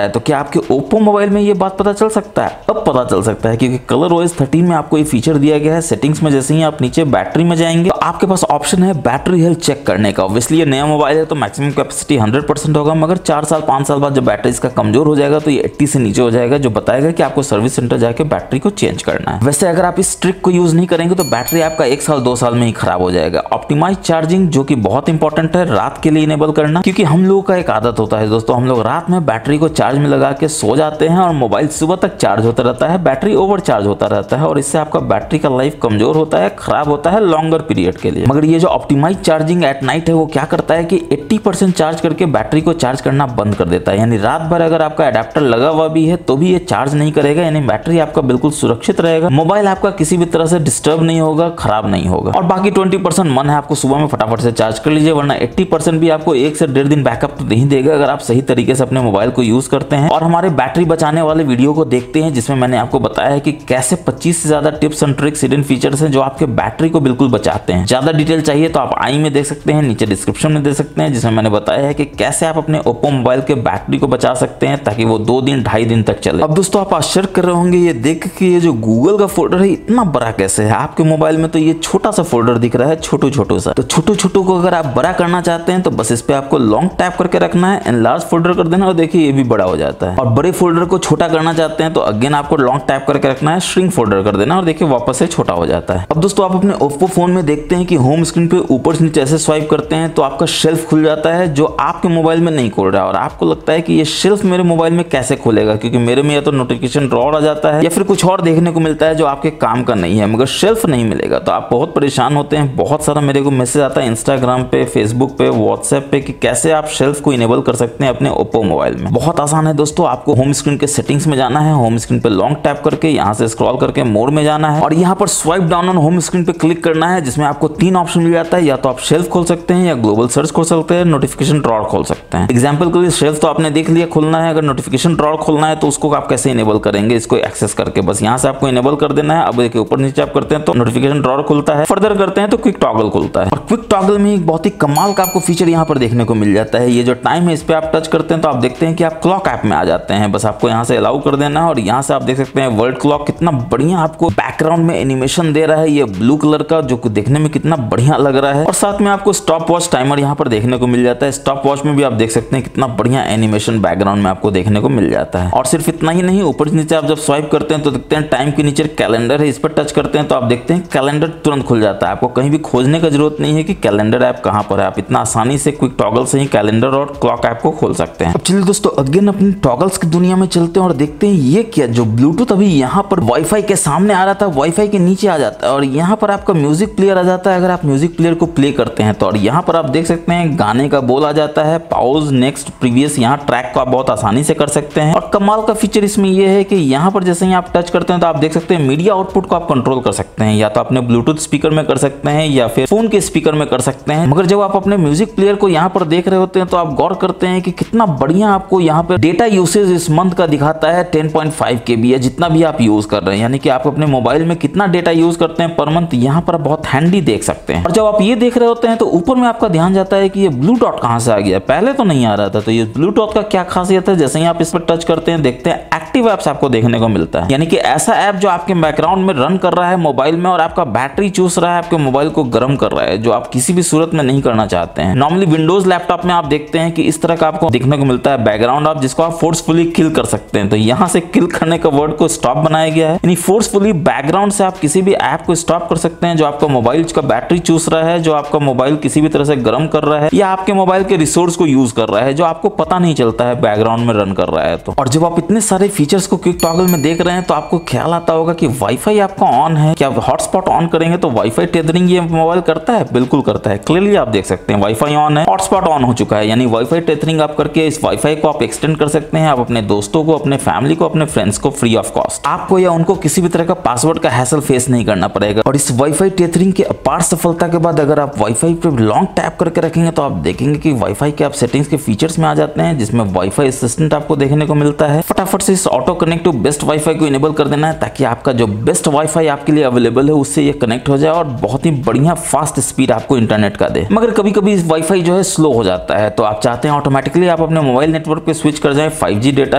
है तो क्या आपके ओप्पो मोबाइल में ये बात पता चल सकता है? अब पता चल सकता है, क्योंकि ColorOS 13 में आपको ये फीचर दिया गया है। सेटिंग्स में जैसे ही आप नीचे बैटरी में जाएंगे तो आपके पास ऑप्शन है बैटरी हेल्थ चेक करने का। ऑब्वियसली ये नया मोबाइल है तो मैक्सिमम कैपेसिटी 100% होगा, मगर 4 साल 5 साल बाद जब बैटरी इसका कमजोर हो जाएगा तो ये 80 से नीचे हो जाएगा, जो बताएगा कि आपको सर्विस सेंटर जाके बैटरी को चेंज करना है। वैसे अगर आप इस ट्रिक को यूज नहीं करेंगे तो बैटरी आपका 1 साल 2 साल में ही खराब हो जाएगा। ऑप्टिमाइज चार्जिंग, जो कि बहुत इंपॉर्टेंट है, रात के लिए इनेबल करना, क्योंकि हम लोगों का एक आदत होता है दोस्तों, हम लोग रात में बैटरी को चार्ज में लगा के सो जाते हैं और मोबाइल सुबह तक चार्ज होता रहता है, बैटरी ओवर चार्ज होता रहता है और इससे आपका बैटरी का लाइफ कमजोर होता है, खराब होता है लॉन्गर पीरियड के लिए। मगर ये जो ऑप्टिमाइज चार्जिंग एट नाइट है वो क्या करता है कि 80% चार्ज करके बैटरी को चार्ज करना बंद कर देता है। यानी रात भर अगर आपका एडाप्टर लगा हुआ भी है तो भी ये चार्ज नहीं करेगा, यानी बैटरी आपका बिल्कुल सुरक्षित रहेगा, मोबाइल आपका किसी भी तरह से डिस्टर्ब नहीं होगा, खराब नहीं होगा। और बाकी 20% मन है आपको सुबह में फटाफट से चार्ज कर लीजिए, वरना 80% भी आपको 1 से 1.5 दिन बैकअप तो नहीं देगा अगर आप सही तरीके से अपने मोबाइल को यूज करते हैं। और हमारे बैटरी बचाने वाले वीडियो को देखते हैं जिसमें मैंने आपको बताया है कि कैसे 25 से ज्यादा tips and tricks, hidden features हैं जो आपके बैटरी को बिल्कुल बचाते हैं। ज्यादा डिटेल चाहिए तो आप आई में देख सकते हैं, नीचे डिस्क्रिप्शन में देख सकते हैं, जिसमें मैंने बताया है कि कैसे आप अपने ओप्पो मोबाइल के बैटरी को बचा सकते हैं ताकि वो 2 दिन 2.5 दिन तक चले। अब दोस्तों आप आश्चर्य कर रहे होंगे ये देख के ये जो गूगल का फोल्डर है इतना बड़ा कैसे है। आपके मोबाइल में तो ये छोटा सा फोल्डर दिख रहा है, छोटू छोटू सा। तो छोटू छोटू को अगर आप बड़ा करना चाहते हैं तो बस इस पे आपको लॉन्ग टैप करके रखना है, एनलार्ज फोल्डर कर देना और देखिए ये भी बड़ा हो जाता है। और बड़े फोल्डर को छोटा करना चाहते हैं तो अगेन आपको लॉन्ग टैप करके रखना है, श्रिंक फोल्डर कर देना और देखिए वापस से छोटा हो जाता है। अब दोस्तों आप अपने ओप्पो फोन में देखते हैं कि होम स्क्रीन पे ऊपर से नीचे ऐसे स्वाइप करते हैं तो आपका शेल्फ खुल जाता है, जो आपके मोबाइल में नहीं खुल रहा है। और आपको लगता है कि ये शेल्फ मेरे मोबाइल में कैसे खुलेगा, क्योंकि मेरे में या तो नोटिफिकेशन ड्रॉ आ जाता है या फिर कुछ और देखने को मिलता है जो आपके काम का नहीं है, मगर शेल्फ नहीं मिलेगा तो आप बहुत परेशान होते हैं। बहुत सारा मेरे को मैसेज आता है इंस्टाग्राम पे, फेसबुक पे, व्हाट्सएप पे कि कैसे आप शेल्फ को इनेबल कर सकते हैं अपने ओप्पो मोबाइल में। बहुत आसान है दोस्तों, आपको होम स्क्रीन के सेटिंग्स में जाना है, होम स्क्रीन पे लॉन्ग टैप करके यहाँ से स्क्रॉल करके मोड में जाना है और यहाँ पर swipe down on home screen पे क्लिक करना है, जिसमें आपको 3 ऑप्शन मिल जाता है। या तो आप शेल्फ खोल सकते हैं, या ग्लोबल सर्च खोल सकते हैं, नोटिफिकेशन ड्रॉअर खोल सकते हैं। एग्जाम्पल के लिए शेल्फ तो आपने देख लिया खुलना है, अगर नोटिफिकेशन ड्रॉअर खोलना है तो उसको आप कैसे इनेबल करेंगे, इसको एक्सेस करके बस यहाँ से आपको इनेबल कर देना है। अब देखिए ऊपर नीचे आप करते हैं तो नोटिफिकेशन ड्रॉअर खुलता है, फर्दर करते हैं तो क्विक टॉगल खुलता है। और क्विक टॉगल में एक बहुत ही कमाल का आपको फीचर यहाँ पर देखने को मिल जाता है। ये जो टाइम है इस पे आप टच करते हैं तो आप देखते हैं कि आप क्लॉक ऐप में आ जाते हैं। बस आपको यहाँ से अलाउ कर देना है और यहाँ से आप देख सकते हैं वर्ल्ड क्लॉक कितना बढ़िया आपको बैकग्राउंड में एनिमेशन दे रहा है, ये ब्लू कलर का, जो देखने में कितना बढ़िया लग रहा है। और साथ में आपको स्टॉप वॉच टाइमर यहाँ पर देखने को मिल जाता है। स्टॉप वॉच में भी आप देख सकते हैं कितना बढ़िया एनिमेशन बैकग्राउंड में आपको देखने को मिल जाता है। और सिर्फ इतना ही नहीं, ऊपर नीचे आप जब स्वाइप करते हैं तो देखते हैं टाइम के नीचे कैलेंडर है, इस पर टच करते हैं तो आप देखते हैं कैलेंडर तुरंत खुल जाता है। आपको कहीं भी खोजने का जरूरत नहीं है कि कैलेंडर ऐप कहां पर है, आप इतना आसानी से क्विक टॉगल से ही कैलेंडर और क्लॉक ऐप को खोल सकते हैं। अब चलिए दोस्तों अगेन अपनी टॉगल्स की दुनिया में चलते हैं और देखते हैं ये क्या, जो ब्लूटूथ अभी यहाँ पर वाईफाई के सामने आ रहा था वाईफाई के नीचे आ जाता है और यहाँ पर आपका म्यूजिक प्लेयर आ जाता है। अगर आप म्यूजिक प्लेयर को प्ले करते हैं तो और यहाँ पर आप देख सकते हैं गाने का बोल आ जाता है, पॉज, नेक्स्ट, प्रीवियस, यहाँ ट्रैक को आप बहुत आसानी से कर सकते हैं। और कमाल का फीचर इसमें यह है कि यहाँ पर जैसे ही आप टच करते हैं तो आप देख सकते हैं मीडिया आउटपुट को आप कंट्रोल कर सकते हैं, या तो अपने ब्लूटूथ स्पीकर में कर सकते हैं या फिर फोन के स्पीकर में कर सकते हैं। मगर जब आप अपने म्यूजिक प्लेयर को यहाँ पर देख रहे होते हैं तो आप गौर करते हैं कि कितना बढ़िया आपको यहाँ पर डेटा यूसेज इस मंथ का दिखाता है। 10.5 KB है जितना भी आप यूज कर रहे हैं, यानी कि आप अपने मोबाइल में कितना डेटा यूज करते हैं पर मंथ, यहाँ पर बहुत हैंडी देख सकते हैं। और जब आप ये देख रहे होते हैं तो ऊपर में आपका ध्यान जाता है कि ये ब्लू डॉट कहां से आ गया, पहले तो नहीं आ रहा था। तो ये ब्लू डॉट का क्या खासियत है, जैसे ही आप इस पर टच करते हैं देखते हैं एक्टिव एप्स आपको देखने को मिलता है, यानी कि ऐसा ऐप जो आपके बैकग्राउंड में रन कर रहा है मोबाइल में और आपका बैटरी चूस रहा है, आपके मोबाइल को गर्म कर रहा है, जो आप किसी भी सूरत में नहीं करना चाहते हैं। नॉर्मली विंडोज लैपटॉप में आप देखते हैं कि इस तरह का आपको देखने को मिलता है बैकग्राउंड आप, जिसको आप फोर्सफुली किल कर सकते हैं। तो यहाँ से किल करने का वर्ड को स्टॉप बनाया गया है, यानी फोर्सफुली बैकग्राउंड से आप किसी भी ऐप को स्टॉप कर सकते हैं जो आपका मोबाइल का बैटरी चूस रहा है, जो आपका मोबाइल किसी भी तरह से गर्म कर रहा है या आपके मोबाइल के रिसोर्स को यूज कर रहा है, जो आपको पता नहीं चलता है बैकग्राउंड में रन कर रहा है। तो और जब आप इतने सारे फीचर्स को क्विक टॉगल में देख रहे हैं तो आपको ख्याल आता होगा कि वाईफाई आपका ऑन है, क्या हॉटस्पॉट ऑन करेंगे तो वाईफाई टेथरिंग ये मोबाइल करता है? बिल्कुल करता है। क्लियरली आप देख सकते हैं वाईफाई ऑन है, हॉटस्पॉट ऑन हो चुका है, यानी वाईफाई टेथरिंग आप करके इस वाईफाई को आप एक्सटेंड कर सकते हैं। आप अपने दोस्तों को, अपने फैमिली को, अपने फ्रेंड्स को फ्री ऑफ कॉस्ट, आपको या उनको किसी भी तरह का पासवर्ड का हैसल फेस नहीं करना पड़ेगा। और इस वाईफाई टेथरिंग की अपार सफलता के बाद अगर आप वाईफाई पे लॉन्ग टैप करके रखेंगे तो आप देखेंगे कि वाईफाई के आप सेटिंग्स के फीचर्स में आ जाते हैं, जिसमें वाईफाई असिस्टेंट आपको देखने को मिलता है। फटाफट से इस auto connect to best wifi को इनेबल कर देना है ताकि आपका जो बेस्ट वाईफाई आपके लिए अवेलेबल है उससे ये कनेक्ट हो जाए और बहुत ही बढ़िया फास्ट स्पीड आपको इंटरनेट का दे। मगर कभी कभी वाईफाई जो है स्लो हो जाता है, तो आप चाहते हैं ऑटोमेटिकली आप अपने मोबाइल नेटवर्क पे स्विच कर जाए, 5G डेटा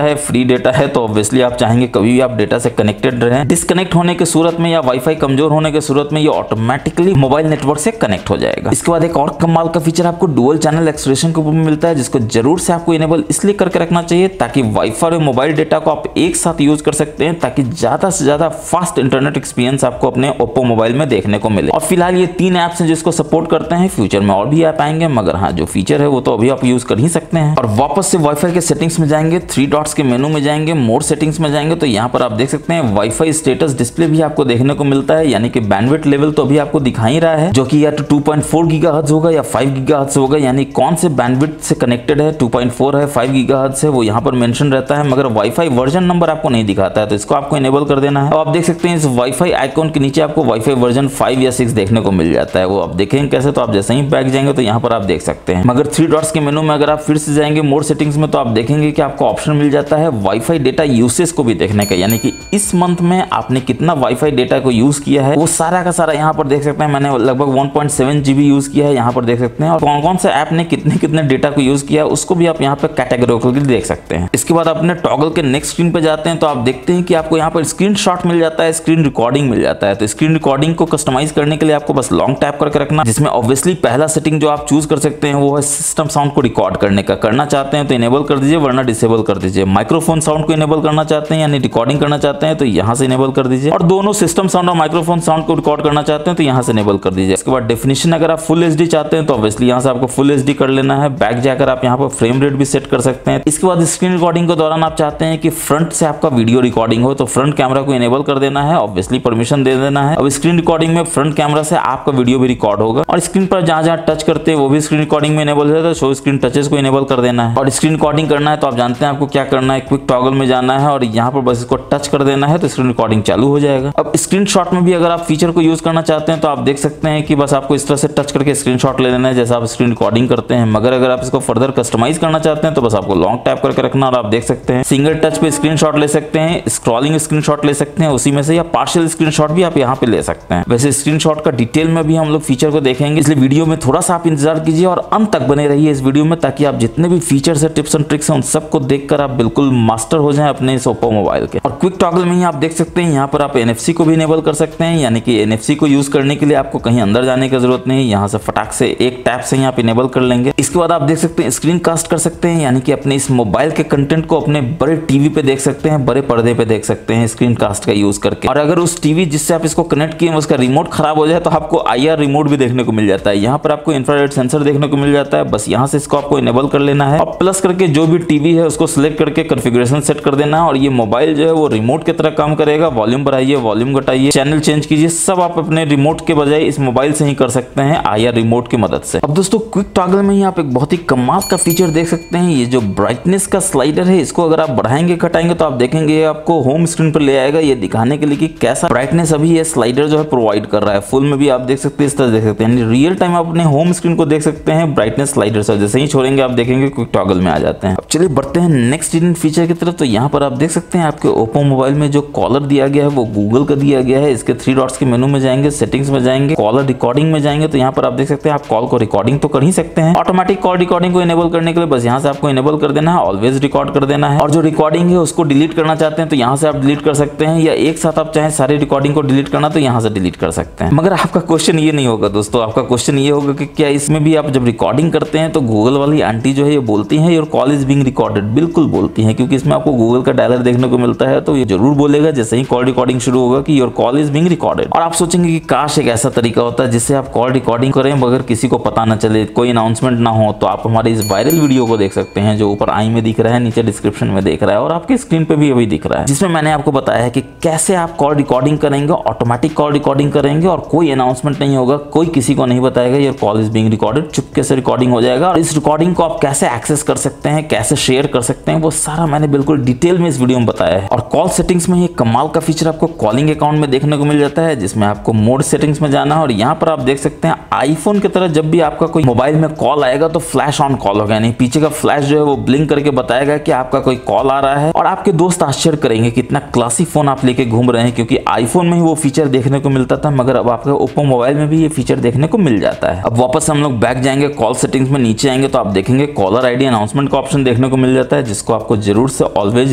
है, फ्री डेटा है, तो ऑब्वियसली आप चाहेंगे कभी भी आप डेटा से कनेक्टेड रहें। डिस्कनेक्ट होने की सूरत में या वाईफाई कमजोर होने की सूरत में ये ऑटोमेटिकली मोबाइल नेटवर्क से कनेक्ट हो जाएगा। इसके बाद एक और कमाल का फीचर आपको डुअल चैनल एक्सटेंशन के ऊपर मिलता है, जिसको जरूर से आपको इनेबल इसलिए करके रखना चाहिए ताकि वाईफाई और मोबाइल डेटा को आप एक साथ यूज कर सकते हैं, ताकि ज्यादा से ज्यादा फास्ट इंटरनेट एक्सपीरियंस आपको अपने ओप्पो मोबाइल में देखने को मिले। और फिलहाल ये 3 ऐप्स हैं जिसको सपोर्ट करते हैं, फ्यूचर में और भी ऐप आएंगे, मगर हाँ जो फीचर है वो तो अभी आप यूज कर ही सकते हैं। और वापस से वाईफाई के सेटिंग्स में जाएंगे, 3 डॉट्स के मेनू में जाएंगे, मोर सेटिंग्स में जाएंगे, तो यहाँ पर आप देख सकते हैं वाईफाई स्टेटस डिस्प्ले भी आपको देखने को मिलता है, यानी कि बैंडविड्थ लेवल तो अभी आपको दिखा ही रहा है, जो कि या तो 2.4 गीगाहर्ट्ज होगा या 5 गीगाहर्ट्ज होगा, यानी कौन से बैंडविड्थ से कनेक्टेड है, 2.4 है, 5 गीगाहर्ट्ज है, वो यहाँ पर मेंशन रहता है, मगर वाईफाई वर्जन नंबर आपको नहीं दिखाता है, तो इसको आपको इनेबल कर देना है। अब आप देख सकते हैं इस वाईफाई आइकॉन के नीचे आपको वाईफाई वर्जन 5 या 6 देखने को मिल जाता है। वो आप देखेंगे कैसे, तो आप जैसे ही बैक जाएंगे तो यहाँ पर आप देख सकते हैं। मगर 3 डॉट्स के मेनू में अगर आप फिर से जाएंगे मोर सेटिंग्स में, तो आप देखेंगे कि आपको ऑप्शन मिल जाता है वाईफाई डेटा यूसेज को भी देखने का, यानी कि इस मंथ में आपने कितना वाईफाई डेटा को यूज किया है वो सारा का सारा यहाँ पर देख सकते हैं। मैंने लगभग 1.7 GB यूज किया है, यहाँ पर देख सकते हैं, और कौन कौन से ऐप ने कितने कितने डेटा को यूज किया उसको भी आप यहाँ पे कैटेगोरिकली देख सकते हैं। इसके बाद अपने टॉगल के नेक्स्ट स्क्रीन पे जाते हैं, तो आप देखते हैं कि आपको यहाँ पर स्क्रीनशॉट मिल जाता है, स्क्रीन रिकॉर्डिंग मिल जाता है। तो स्क्रीन रिकॉर्डिंग को कस्टमाइज करने के लिए आपको बस लॉन्ग टैप करके रखना, जिसमें ऑब्वियसली पहला सेटिंग जो आप चूज कर सकते हैं वो है सिस्टम साउंड को रिकॉर्ड करने का। करना चाहते हैं तो इनेबल कर दीजिए, वरना डिसेबल कर दीजिए। माइक्रोफोन साउंड को इनेबल करना चाहते हैं यानी रिकॉर्डिंग करना चाहते हैं तो यहाँ से इनेबल कर दीजिए, और दोनों सिस्टम साउंड और माइक्रोफोन साउंड को रिकॉर्ड करना चाहते हैं तो यहाँ से इनेबल कर दीजिए। इसके बाद डेफिनेशन अगर आप फुल एचडी चाहते हैं तो ऑब्वियसली यहाँ से आपको फुल एचडी कर लेना है। बैक जाकर आप यहाँ पर फ्रेम रेट भी सेट कर सकते हैं। इसके बाद स्क्रीन रिकॉर्डिंग के दौरान आप चाहते हैं कि फ्रंट से आपका वीडियो रिकॉर्डिंग हो तो फ्रंट कैमरा को इनेबल कर देना है, ऑब्वियसली परमिशन दे देना है। अब स्क्रीन रिकॉर्डिंग में फ्रंट कैमरा से आपका वीडियो भी रिकॉर्ड होगा, और स्क्रीन पर जहां जहां टच करते हैं वो भी स्क्रीन रिकॉर्डिंग में इनेबल है, तो शो स्क्रीन टचेस को इनेबल कर देना है। और स्क्रीन रिकॉर्डिंग करना है तो आप जानते हैं आपको क्या करना है, क्विक टॉगल में जाना है और यहाँ पर बस इसको टच कर देना है तो स्क्रीन रिकॉर्डिंग चालू हो जाएगा। अब स्क्रीनशॉट में भी अगर आप फीचर को यूज करना चाहते हैं तो आप देख सकते हैं कि बस आपको इस तरह से टच करके स्क्रीनशॉट ले लेना है जैसा आप स्क्रीन रिकॉर्डिंग करते हैं। मगर अगर आप इसको फर्दर कस्टमाइज करना चाहते हैं तो बस आपको लॉन्ग टैप करके रखना, और आप देख सकते हैं सिंगल टच पे स्क्रीनशॉट ले सकते हैं, स्क्रॉलिंग स्क्रीनशॉट ले सकते हैं उसी में से, या पार्शियल स्क्रीनशॉट भी आप यहाँ पे ले सकते हैं। वैसे स्क्रीनशॉट का डिटेल में भी हम लोग फीचर को देखेंगे, इसलिए वीडियो में थोड़ा सा आप इंतजार कीजिए और अंत तक बने रहिए इस वीडियो में, ताकि आप जितने भी फीचर्स है, टिप्स एंड ट्रिक्स हैं, उन सबको देखकर आप बिल्कुल मास्टर हो जाएं अपने इस ओप्पो मोबाइल के। और क्विक टॉगल में ही आप देख सकते हैं यहाँ पर आप NFC को भी इनेबल कर सकते हैं, यानी कि NFC को यूज करने के लिए आपको कहीं अंदर जाने की जरूरत नहीं, यहाँ से फटाक से एक टैप से ही आप इनेबल कर लेंगे। इसके बाद आप देख सकते हैं स्क्रीन कास्ट कर सकते हैं, यानी कि अपने इस मोबाइल के कंटेंट को अपने बड़े टीवी पे देख सकते हैं, बड़े पर्दे पे देख सकते हैं स्क्रीन कास्ट का यूज करके। और अगर उस टीवी जिससे आप इसको कनेक्ट किए उसका रिमोट खराब हो जाए तो आपको IR रिमोट भी देखने को मिल जाता है। यहाँ पर आपको इंफ्रारेड सेंसर देखने को मिल जाता है, बस यहाँ से इसको आपको इनेबल कर लेना है, और प्लस करके जो भी टीवी है उसको सिलेक्ट करके कॉन्फ़िगरेशन सेट कर देना है, और ये मोबाइल जो है वो रिमोट की तरह काम करेगा। वॉल्यूम बढ़ाइए, वॉल्यूम घटाइए, चैनल चेंज कीजिए, सब आप अपने रिमोट के बजाय इस मोबाइल से ही कर सकते हैं IR रिमोट की मदद से। अब दोस्तों क्विक टॉगल में ही आप एक बहुत ही कमाल का फीचर देख सकते हैं, ये जो ब्राइटनेस का स्लाइडर है इसको अगर आप बढ़ाएंगे घटाएंगे तो आप देखेंगे आपको होम स्क्रीन पर ले आएगा, ये दिखाने के लिए कि कैसा ब्राइटनेस अभी ये स्लाइडर जो है प्रोवाइड कर रहा है। फुल में भी आप देख सकते हैं, इस तरह देख सकते हैं, रियल टाइम आप अपने होम स्क्रीन को देख सकते हैं ब्राइटनेस स्लाइडर से। जैसे ही छोड़ेंगे आप देखेंगे क्विक टॉगल में आ जाते हैं। अब चलिए बढ़ते हैं नेक्स्ट हिडन फीचर की तरफ। तो यहाँ पर आप देख सकते हैं आपके ओप्पो मोबाइल में जो कॉलर दिया गया है वो गूगल का दिया गया है। इसके 3 डॉट्स के मेनू में जाएंगे, सेटिंग्स में जाएंगे, कॉलर रिकॉर्डिंग में जाएंगे, तो यहाँ पर आप देख सकते हैं आप कॉल को रिकॉर्डिंग तो कर ही सकते हैं। ऑटोमेटिक कॉल रिकॉर्डिंग को इनेबल करने के लिए बस यहाँ से आपको इनेबल कर देना है, ऑलवेज रिकॉर्ड कर देना है। और जो रिकॉर्डिंग है उसको डिलीट करना चाहते हैं तो यहाँ से आप डिलीट कर सकते हैं, या एक साथ आप चाहें सारी रिकॉर्डिंग को डिलीट करना तो यहाँ से डिलीट कर सकते हैं। मगर आपका क्वेश्चन ये नहीं होगा दोस्तों, आपका क्वेश्चन ये होगा कि क्या इसमें भी आप जब रिकॉर्डिंग करते हैं तो गूगल वाली आंटी जो है ये बोलती है your call is being recorded? बिल्कुल बोलती है, क्योंकि इसमें आपको गूगल का डायलर देखने को मिलता है, तो ये जरूर बोलेगा जैसे ही कॉल रिकॉर्डिंग शुरू होगा कि your call is being recorded. और आप सोचेंगे कि काश एक ऐसा तरीका होता है जिससे आप कॉल रिकॉर्डिंग करें मगर किसी को पता ना चले, कोई अनाउंसमेंट ना हो। तो आप हमारे इस वायरल वीडियो को देख सकते हैं जो ऊपर आई में दिख रहा है, नीचे डिस्क्रिप्शन में देख रहा है और आपके स्क्रीन पे भी अभी दिख रहा है, जिसमें मैंने आपको बताया है कि कैसे आप कॉल रिकॉर्डिंग करेंगे, ऑटोमेटिक कॉल रिकॉर्डिंग करेंगे और कोई अनाउंसमेंट नहीं होगा, कोई किसी को नहीं बताएगा your call is being recorded, चुपके से रिकॉर्डिंग हो जाएगा। और इस रिकॉर्डिंग को आप कैसे एक्सेस कर सकते हैं, कैसे शेयर कर सकते हैं, वो सारा मैंने बिल्कुल डिटेल में इस वीडियो में बताया है। और कॉल सेटिंग्स में ये कमाल का फीचर आपको कॉलिंग अकाउंट में देखने को मिल जाता है, जिसमें आपको मोड सेटिंग्स में जाना है और यहाँ पर आप देख सकते हैं आईफोन की तरह जब भी आपका कोई मोबाइल में कॉल आएगा तो फ्लैश ऑन कॉल होगा, यानी पीछे का फ्लैश जो है वो ब्लिंक करके बताएगा कि आपका कोई कॉल आ रहा है। और आपके दोस्त आश्चर्य करेंगे कितना क्लासी फोन आप लेके घूम रहे हैं, क्योंकि आईफोन में ही वो फीचर देखने को मिलता था, मगर अब आपके ओप्पो मोबाइल में भी ये फीचर देखने को मिल जाता है। अब वापस हम लोग बैक जाएंगे, कॉल सेटिंग्स में नीचे आएंगे तो आप देखेंगे कॉलर आईडी अनाउंसमेंट अनाउंसमेंट का ऑप्शन देखने को मिल जाता है, जिसको आपको जरूर से ऑलवेज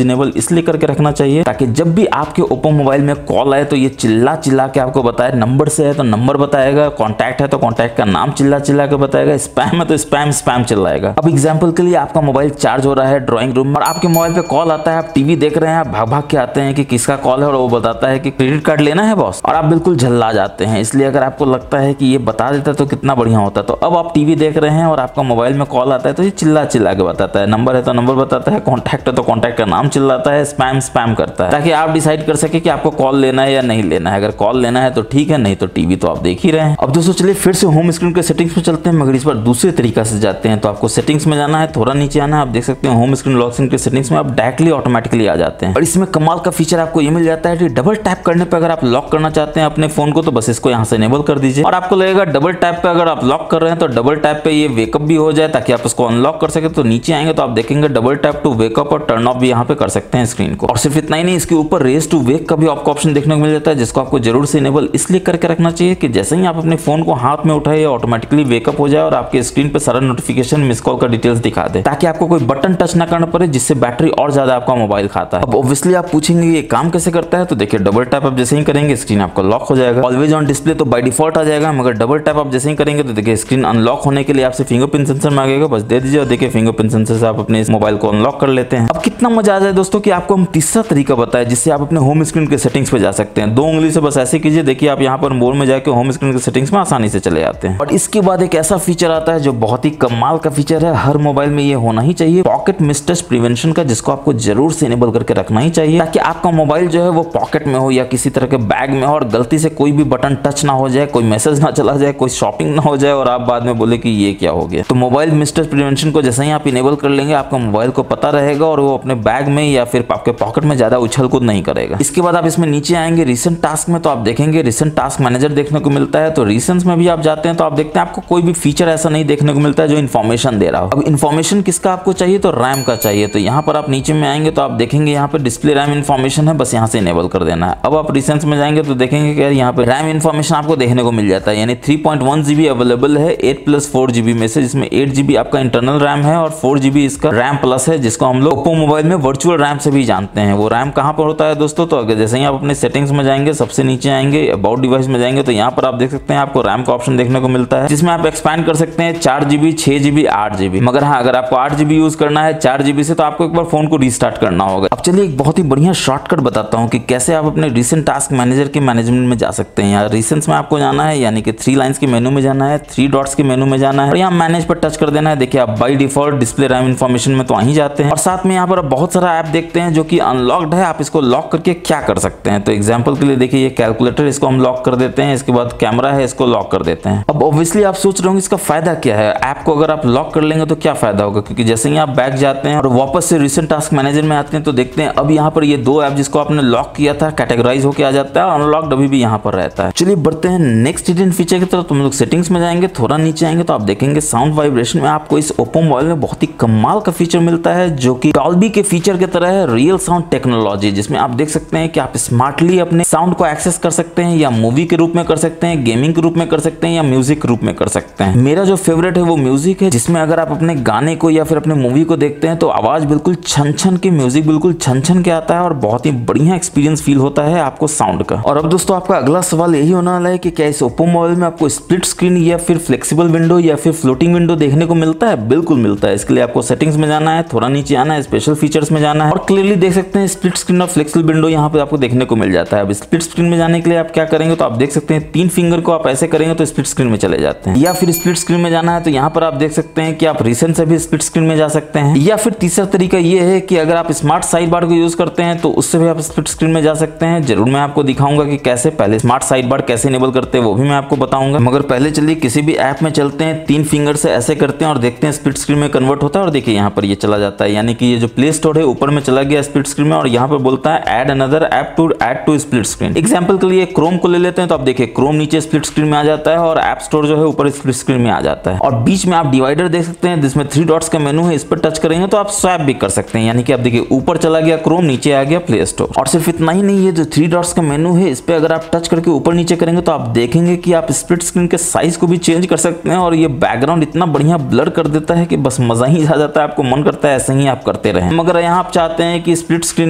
इनेबल इसलिए करके रखना चाहिए ताकि जब भी आपके ओप्पो मोबाइल में कॉल आए तो ये चिल्ला चिल्ला के आपको बताए। नंबर से है तो नंबर बताएगा, कॉन्टैक्ट है तो कॉन्टैक्ट का नाम चिल्ला चिल्ला के बताएगा, स्पैम है तो स्पैम चिल्लाएगा। अब एग्जाम्पल के लिए आपका मोबाइल चार्ज हो रहा है ड्राइंग रूम में और आपके मोबाइल पे कॉल आता है, आप टीवी देख रहे हैं, आप भाग भाग के आते हैं कि किसका कॉल है और वो बताता है कि क्रेडिट कार्ड लेना है बॉस, और आप बिल्कुल झल्ला जाते हैं। इसलिए अगर आपको लगता है कि ये बता देता तो कितना बढ़िया होता। तो अब आप टीवी देख रहे हैं और आपका मोबाइल में कॉल आता है तो ये चिल्ला चिल्ला के बताता है, नंबर है तो नंबर बताता है, कॉन्टैक्ट है तो कॉन्टैक्ट का नाम चिल्लाता है, स्पैम करता है, ताकि आप डिसाइड कर सके कि आपको कॉल लेना है या नहीं लेना है। अगर कॉल लेना है तो ठीक है, नहीं तो टीवी तो आप देख ही रहे हैं। अब दोस्तों चलिए फिर से होम स्क्रीन के सेटिंग्स पे चलते हैं, मगर इस बार दूसरे तरीका से जाते हैं। तो आपको सेटिंग्स में जाना है, थोड़ा नीचे आना है, आप देख सकते हैं होम स्क्रीन लॉक स्क्रीन के सेटिंग्स में आप डायरेक्टली ऑटोमेटिकली आ जाते हैं। और इसमें कमाल का फीचर आपको ये मिल जाता है कि डबल टैप करने पर अगर आप लॉक करना चाहते हैं अपने फोन को तो बस इसको यहाँ से इनेबल कर दीजिए, और आपको लगेगा डबल टैप पे अगर आप लॉक कर रहे हैं तो डबल टैप पे ये वेकअप भी हो जाए ताकि आप उसको अनलॉक कर सके। तो नीचे आएंगे तो आप देखेंगे डबल टैप टू वेकअप और टर्न ऑफ भी यहाँ पे कर सकते हैं स्क्रीन को। और सिर्फ इतना ही नहीं, इसके ऊपर रेज टू वेक का भी आपको ऑप्शन देखने को मिल जाता है, जिसको आपको जरूर से इनेबल इसलिए करके रखना चाहिए कि जैसे ही आप अपने फोन को हाथ में उठाए ऑटोमेटिकली वेकअप हो जाए और आपके स्क्रीन पे सारा नोटिफिकेशन मिस कॉल का डिटेल्स दिखा दे, ताकि आपको कोई बटन टच ना करना पड़े जिससे बैटरी और ज्यादा आपका मोबाइल खाता है। अब ऑब्वियसली आप पूछेंगे ये काम कैसे करता है, तो देखिए डबल टैप आप जैसे ही करेंगे स्क्रीन आपका लॉक हो जाएगा। ऑलवेज ऑन डिस्प्ले तो बाय डिफॉल्ट आ जाएगा, मगर डबल टैप आप जैसे ही करेंगे तो देखिए स्क्रीन अनलॉक होने के लिए आपसे फिंगरप्रिंट सेंसर मांगेगा, बस दे दीजिए और देखिए फिंगरप्रिंट सेंसर से आप अपने इस मोबाइल को अनलॉक कर लेते हैं। अब कितना मजा आ जाए दोस्तों कि आपको हम तीसरा तरीका बताया जिससे आप अपने होम स्क्रीन के सेटिंग्स पे जा सकते हैं। 2 उंगली से बस ऐसे कीजिए, देखिए आप यहाँ पर मोर में जाकर होम स्क्रीन के सेटिंग्स में आसानी से चले जाते हैं। और इसके बाद एक ऐसा फीचर आता है जो बहुत ही कमाल का फीचर है, हर मोबाइल में ये होना ही चाहिए, पॉकेट मिसटच प्रिवेंशन का, जिसको आपको जरूर से इनेबल करके रखना ही चाहिए ताकि आपका मोबाइल जो है वो पॉकेट में हो या किसी तरह के बैग में हो और गलती से कोई भी बटन टच ना हो जाए, कोई मैसेज ना चला जाए, कोई शॉपिंग ना हो जाए और आप बाद में बोले कि ये क्या हो गया। तो मोबाइल मिसटच प्रिवेंशन को जैसे ही आप इनेबल कर लेंगे आपका मोबाइल को पता रहेगा और वो अपने बैग में या फिर आपके पॉकेट में ज्यादा उछल कूद नहीं करेगा। इसके बाद आप इसमें नीचे आएंगे रिसेंट टास्क में तो आप देखेंगे रिसेंट टास्क मैनेजर देखने को मिलता है। तो रिसेंट्स में भी आप जाते हैं तो आप देखते हैं आपको कोई भी फीचर ऐसा नहीं देखने को मिलता है जो इन्फॉर्मेशन दे रहा हो। अब इन्फॉर्मेशन किसका आपको चाहिए, तो रैम का चाहिए। तो यहाँ पर आप नीचे में आएंगे तो आप देखेंगे यहाँ पर डिस्प्ले रैम इन्फॉर्मेशन है, बस यहाँ से इनेबल कर देना है। अब आप रिसेंट्स में जाएंगे तो देखेंगे कि यहाँ पे रैम इन्फॉर्मेशन आपको देखने को मिल जाता है, यानी 3.1 GB अवेलेबल है 8+4 GB में से, जिसमें 8 GB आपका इंटरनल रैम है और 4 GB इसका रैम प्लस है, जिसको हम लोग ओप्पो मोबाइल में वर्चुअल रैम से भी जानते हैं। वो रैम कहाँ पर होता है दोस्तों, तो अगर जैसे ही आप अपने सेटिंग्स में जाएंगे सबसे नीचे आएंगे अबाउट डिवाइस में जाएंगे तो यहाँ पर आप देख सकते हैं आपको रैम का ऑप्शन देखने को मिलता है, जिसमें आप एक्सपैंड कर सकते हैं 4 GB 6 GB 8 GB। मगर हाँ, अगर आपको 8 GB यूज करना है 4 GB से तो आपको एक बार फोन को रीस्टार्ट करना होगा। अब चलिए एक बहुत ही बढ़िया शॉर्टकट बताता हूँ कि कैसे आप अपने रिसेंट टास्क मैनेजर के मैनेजमेंट में जा सकते हैं। यहाँ रिसेंट्स में आपको जाना है, यानी कि 3 लाइन्स के मेनू में जाना है, 3 डॉट्स के मेनू में जाना है और यहाँ मैनेज पर टच कर देना है। देखिए आप by default display RAM information में तो आ ही जाते हैं और साथ में यहाँ पर बहुत सारा ऐप देखते हैं जो कि अनलॉक्ड है। आप इसको लॉक करके क्या कर सकते हैं, तो एग्जांपल के लिए देखिए ये कैलकुलेटर, इसको हम लॉक कर देते हैं। इसके बाद कैमरा है, इसको लॉक कर देते हैं। अब ऑब्वियसली आप सोच रहे होंगे इसका फायदा क्या है, ऐप को अगर आप लॉक कर लेंगे तो क्या फायदा होगा, क्योंकि जैसे ही आप बैक जाते हैं और वापस से रिसेंट टास्क मैनेजर में आते हैं तो देखते हैं अब यहाँ पर ये 2 ऐप जिसको आपने लॉक किया था कैटेगराइज होकर आ जाता है और अनलॉक्ड अभी भी यहाँ पर रहता है। चलिए बढ़ते हैं नेक्स्ट हिडन फीचर की तरफ। तो हम लोग सेटिंग्स में जाएंगे, थोड़ा नीचे आएंगे तो आप देखेंगे साउंड वाइब्रेशन में आपको इस ओप्पो मोबाइल में बहुत ही कमाल का फीचर मिलता है जो कि डॉल्बी के फीचर की तरह है, रियल साउंड टेक्नोलॉजी, जिसमें आप देख सकते हैं कि आप स्मार्टली अपने साउंड को एक्सेस कर सकते हैं, या मूवी के रूप में कर सकते हैं, गेमिंग के रूप में कर सकते हैं या म्यूजिक के रूप में कर सकते हैं। मेरा जो फेवरेट है वो म्यूजिक है, जिसमें अगर आप अपने गाने को या फिर अपने मूवी को देखते हैं तो आवाज बिल्कुल छन छन के, म्यूजिक बिल्कुल छन छन के आता है और बहुत ही बढ़िया एक्सपीरियंस फील होता है आपको साउंड का। और अब दोस्तों आपका अगला सवाल यही होने वाला है कि क्या इस ओप्पो मोबाइल में आपको स्प्लिट स्क्रीन या फिर फ्लेक्सिबल विंडो या फिर फ्लोटिंग विंडो देखने को मिलता है? बिल्कुल मिलता है। इसके लिए आपको सेटिंग्स में जाना है, थोड़ा नीचे आना है, स्पेशल फीचर्स में जाना है और क्लियरली देख सकते हैं स्प्लिट स्क्रीन और फ्लेक्सिबल विंडो यहाँ पे आपको देखने को मिल जाता है। अब स्प्लिट स्क्रीन में जाने के लिए आप क्या करेंगे, तो आप देख सकते हैं 3 फिंगर को आप ऐसे करेंगे तो स्प्लिट स्क्रीन में चले जाते हैं, या फिर स्प्लिट स्क्रीन में जाना है तो यहाँ पर आप देख सकते हैं कि आप रिसेंट से भी स्प्लिट स्क्रीन में जा सकते हैं, या फिर तीसरा तरीका ये है कि अगर आप स्मार्ट साइड बार को यूज करते हैं तो उससे भी आप स्प्लिट स्क्रीन में जा सकते हैं। जरूर मैं आपको दिखाऊंगा कि कैसे, पहले स्मार्ट साइड बार कैसे इनेबल करते हैं वो भी मैं आपको बताऊंगा, मगर पहले चलिए किसी भी ऐप में चलते हैं, 3 फिंगर से ऐसे करते हैं और देखते हैं स्प्लिट स्क्रीन में कन्वर्ट होता है और देखिए यहाँ पर ये चला जाता है, यानी कि ये जो प्ले स्टोर है ऊपर में चला गया स्प्लिट स्क्रीन में और यहाँ पर बोलता है add another app to add to split screen. Example के लिए क्रोम को ले लेते हैं तो आप देखिए क्रोम नीचे स्प्लिट स्क्रीन में आ जाता है और ऐप स्टोर जो है ऊपर स्प्लिट स्क्रीन में आ जाता है और बीच में आप डिवाइडर देख सकते हैं जिसमें 3 डॉट्स का मेनू है, इस पर टच करेंगे तो आप स्वैप भी कर सकते हैं, यानी कि आप देखिए ऊपर चला गया क्रोम, नीचे आ गया प्ले स्टोर। और सिर्फ इतना ही नहीं, ये जो 3 डॉट्स का मेनू है इस पे अगर आप टच करके ऊपर नीचे करेंगे तो आप देखेंगे कि आप स्प्लिट स्क्रीन के साइज को भी चेंज कर सकते हैं और ये बैकग्राउंड इतना बढ़िया ब्लर कर देता है कि बस मजा मजा ही आ जाता है, आपको मन करता है ऐसे ही आप करते रहें। मगर यहाँ आप चाहते हैं कि स्प्लिट स्क्रीन